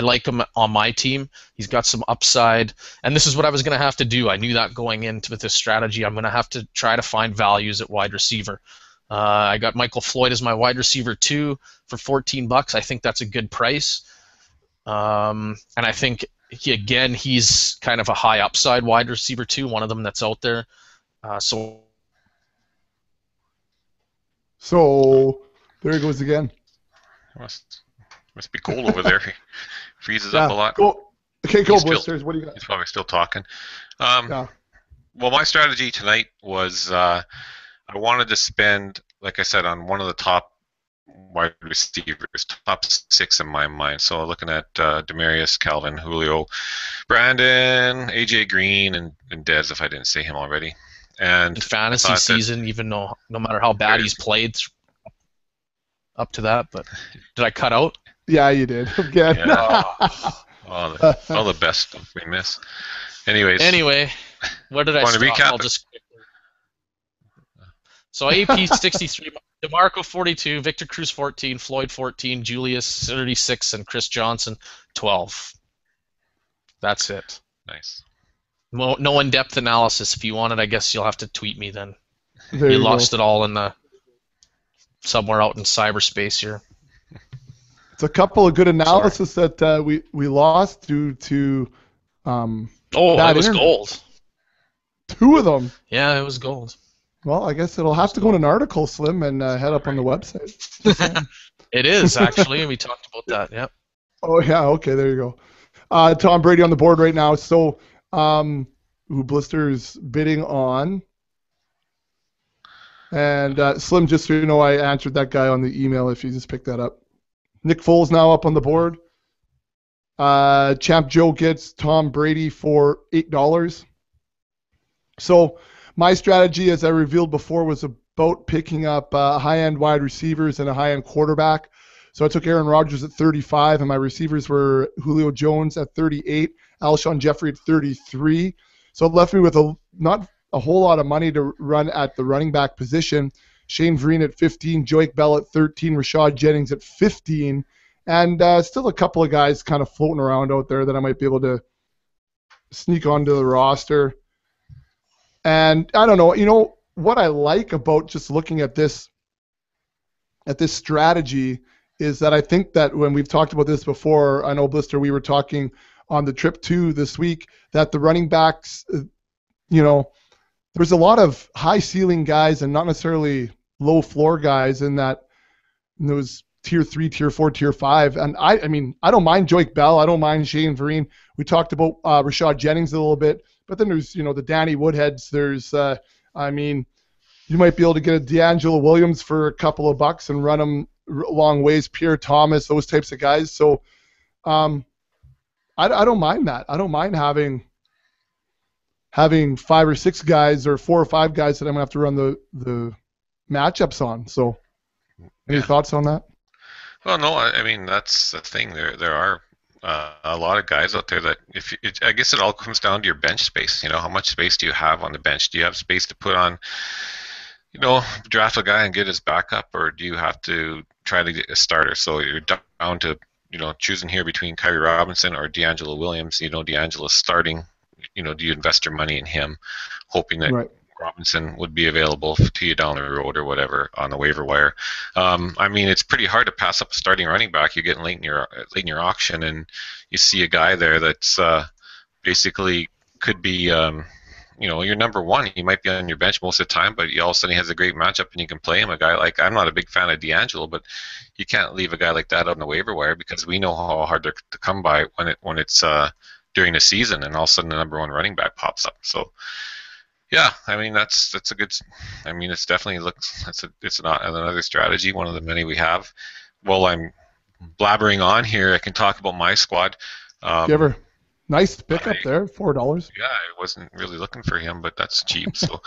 like him on my team. He's got some upside, and this is what I was going to have to do. I knew that going into this strategy. I'm going to have to try to find values at wide receiver. I got Michael Floyd as my wide receiver 2 for $14. I think that's a good price, and I think he's kind of a high upside wide receiver 2, one of them that's out there. So there he goes again. Must be cold over there. He freezes up a lot. Okay, go Blisters. What do you got? He's probably still talking. Well, my strategy tonight was I wanted to spend, like I said, on one of the top wide receivers, top 6 in my mind. So looking at Demarius, Calvin, Julio, Brandon, AJ Green, and Dez, if I didn't say him already. And in fantasy season, even though no matter how bad he's played up to that, but did I cut out? Yeah, you did. Again. Yeah. all the best stuff we miss. Anyway, where did I stop? Recap I'll just. So AP 63, DeMarco 42, Victor Cruz 14, Floyd 14, Julius 36, and Chris Johnson 12. That's it. Nice. No in-depth analysis. If you want it, I guess you'll have to tweet me then. You lost it all in the somewhere out in cyberspace here. It's a couple of good analysis that we lost due to. It was gold. 2 of them. Yeah, it was gold. Well, I guess it'll have to go in an article, Slim, and head up on the website. It is, actually. We talked about that, yep. Oh, yeah, okay, there you go. Tom Brady on the board right now. So, who Blister's bidding on. And Slim, just so you know, I answered that guy on the email if you just pick that up. Nick Foles now up on the board. Champ Joe gets Tom Brady for $8. So my strategy, as I revealed before, was about picking up high-end wide receivers and a high-end quarterback. So I took Aaron Rodgers at 35, and my receivers were Julio Jones at 38, Alshon Jeffrey at 33. So it left me with not a whole lot of money to run at the running back position. Shane Vereen at 15, Joique Bell at 13, Rashad Jennings at 15, and still a couple of guys kind of floating around out there that I might be able to sneak onto the roster. And I don't know, you know, what I like about just looking at this strategy is that I think that when we've talked about this before, I know, Blister, we were talking on the trip too this week, that the running backs, there's a lot of high ceiling guys and not necessarily low floor guys in those tier 3, tier 4, tier 5. And I mean, I don't mind Joique Bell. I don't mind Shane Vereen. We talked about Rashad Jennings a little bit, but then there's, the Danny Woodheads. There's, you might be able to get a D'Angelo Williams for a couple of bucks and run him a long ways, Pierre Thomas, those types of guys. So I don't mind that. I don't mind having 5 or 6 guys or 4 or 5 guys that I'm going to have to run the matchups on. So any thoughts on that? Well, no, I mean, that's the thing. There are a lot of guys out there that I guess it all comes down to your bench space. How much space do you have on the bench? Do you have space to put on, draft a guy and get his backup, or do you have to try to get a starter? So you're down to, choosing here between Kyrie Robinson or D'Angelo Williams. D'Angelo's starting. Do you invest your money in him, hoping that Robinson would be available to you down the road or whatever on the waiver wire? I mean, it's pretty hard to pass up a starting running back. You're getting late in your auction, and you see a guy there that's basically could be, your number one. He might be on your bench most of the time, but all of a sudden he has a great matchup and you can play him. A guy like, I'm not a big fan of D'Angelo, but you can't leave a guy like that on the waiver wire because we know how hard to come by when it's during the season, and all of a sudden the number one running back pops up. So. Yeah, I mean that's a good. I mean it's definitely it's not another strategy, one of the many we have. Well, I'm blabbering on here. I can talk about my squad. Nice pickup there, $4. Yeah, I wasn't really looking for him, but that's cheap. So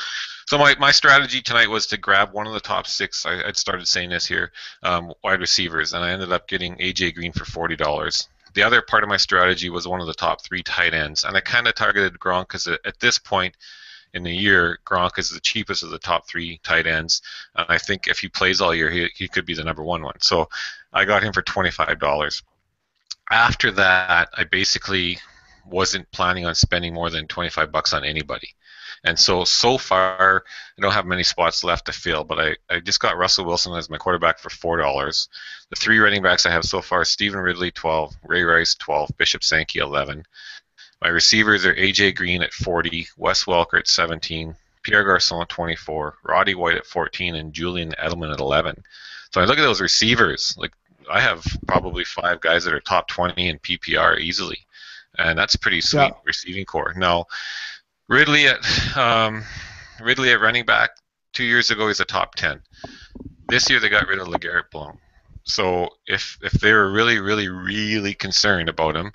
my strategy tonight was to grab one of the top 6. I'd started saying this here, wide receivers, and I ended up getting AJ Green for $40. The other part of my strategy was one of the top 3 tight ends, and I kind of targeted Gronk because at this point in the year, Gronk is the cheapest of the top 3 tight ends, and I think if he plays all year, he could be the number one. So I got him for $25. After that, I basically wasn't planning on spending more than $25 on anybody. And so far, I don't have many spots left to fill, but I just got Russell Wilson as my quarterback for $4. The 3 running backs I have so far: Stephen Ridley, 12, Ray Rice, 12, Bishop Sankey, 11. My receivers are AJ Green at 40, Wes Welker at 17, Pierre Garçon at 24, Roddy White at 14, and Julian Edelman at 11. So I look at those receivers, like I have probably 5 guys that are top 20 in PPR easily, and that's pretty sweet receiving core. Now, Ridley at running back, 2 years ago he's a top 10. This year they got rid of LeGarrette Blount. So if they were really, really, really concerned about him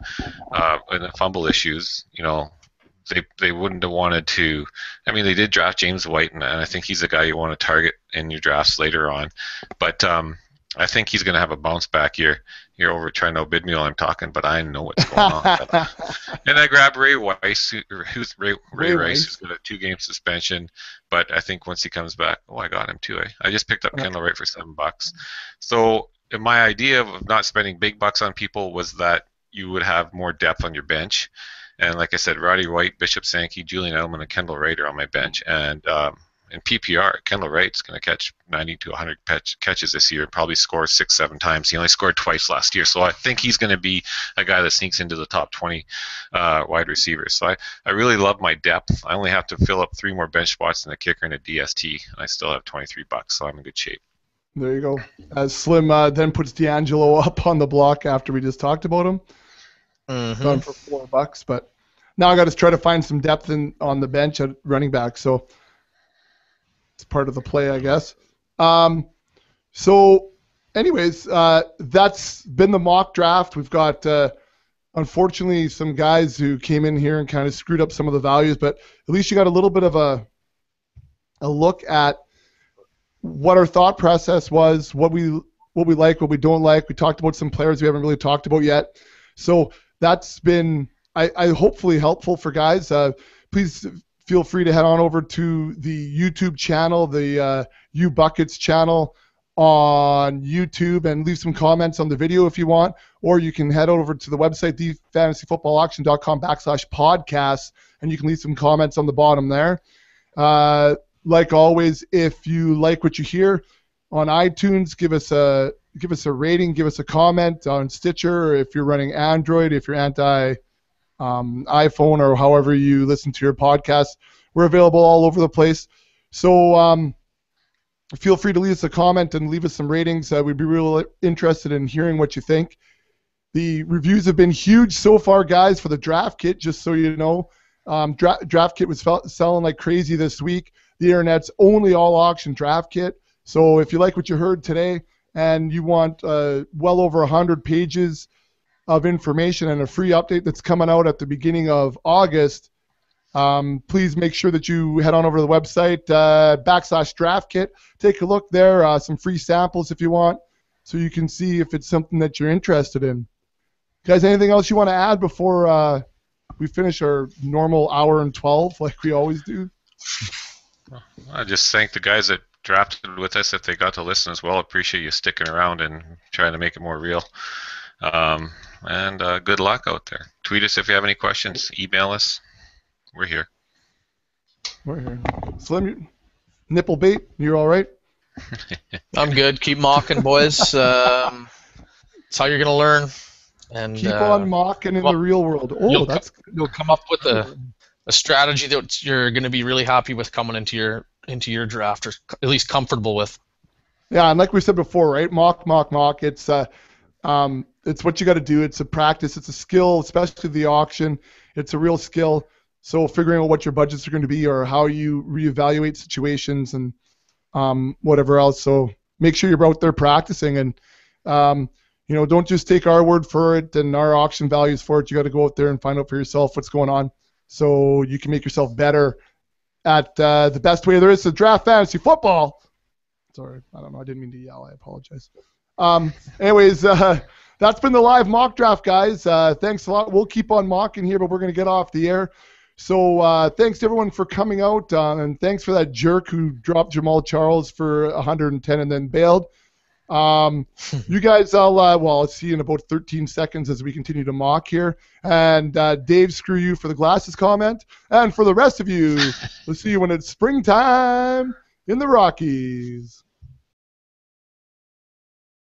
and the fumble issues, they wouldn't have wanted to. I mean, they did draft James White, and I think he's the guy you want to target in your drafts later on. But I think he's going to have a bounce back year. You're over trying to outbid me while I'm talking, but I know what's going on. And I grabbed Ray Rice, Ray Rice, who's got a 2-game suspension. But I think once he comes back, I got him too. I just picked up Kendall Wright for $7. So my idea of not spending big bucks on people was that you would have more depth on your bench. And like I said, Roddy White, Bishop Sankey, Julian Edelman, and Kendall Wright are on my bench. And in PPR, Kendall Wright's going to catch 90 to 100 catches this year, probably score 6-7 times. He only scored twice last year. So I think he's going to be a guy that sneaks into the top 20 wide receivers. So I really love my depth. I only have to fill up 3 more bench spots in a kicker and a DST. And I still have $23, so I'm in good shape. There you go. As Slim then puts D'Angelo up on the block after we just talked about him. Gone for $4, but now I got to try to find some depth on the bench at running back. So it's part of the play, I guess. So, anyways, that's been the mock draft. We've got, unfortunately, some guys who came in here and kind of screwed up some of the values, but at least you got a little bit of a look at what our thought process was, what we like, what we don't like. We talked about some players we haven't really talked about yet. So that's been, I hopefully helpful for guys. Please feel free to head on over to the YouTube channel, the U Buckets channel on YouTube, and leave some comments on the video if you want, or you can head over to the website, thefantasyfootballauction.com/podcast, and you can leave some comments on the bottom there. Like always, if you like what you hear on iTunes, give us a give us a rating, give us a comment on Stitcher, or if you're running Android, if you're anti iPhone, or however you listen to your podcast. We're available all over the place. So feel free to leave us a comment and leave us some ratings. We'd be really interested in hearing what you think. The reviews have been huge so far, guys, for the draft kit, just so you know. Draft kit was selling like crazy this week. The internet's only all-auction draft kit. So if you like what you heard today and you want well over 100 pages of information and a free update that's coming out at the beginning of August, please make sure that you head on over to the website, /draft kit. Take a look there, some free samples if you want, so you can see if it's something that you're interested in. Guys, anything else you want to add before we finish our normal hour and 12 like we always do? I just thank the guys that drafted with us. If they got to listen as well, appreciate you sticking around and trying to make it more real. And good luck out there. Tweet us if you have any questions. Email us. We're here. We're here. Slim, nipple bait, you're all right? I'm good. Keep mocking, boys. It's how you're going to learn. And keep on mocking in the real world. Oh, you'll come up with a strategy that you're going to be really happy with coming into your draft, or at least comfortable with. Yeah, and like we said before, right? Mock. It's what you got to do. It's a practice. It's a skill, especially the auction. It's a real skill. So figuring out what your budgets are going to be, or how you reevaluate situations, and whatever else. So make sure you're out there practicing, and don't just take our word for it and our auction values for it. You got to go out there and find out for yourself what's going on, so you can make yourself better at the best way there is to draft fantasy football. Sorry, I don't know. I didn't mean to yell. I apologize. Anyways, that's been the live mock draft, guys. Thanks a lot. We'll keep on mocking here, but we're going to get off the air. So thanks to everyone for coming out, and thanks for that jerk who dropped Jamal Charles for 110 and then bailed. You guys, I'll see you in about 13 seconds as we continue to mock here. And Dave, screw you for the glasses comment. And for the rest of you, we'll see you when it's springtime in the Rockies.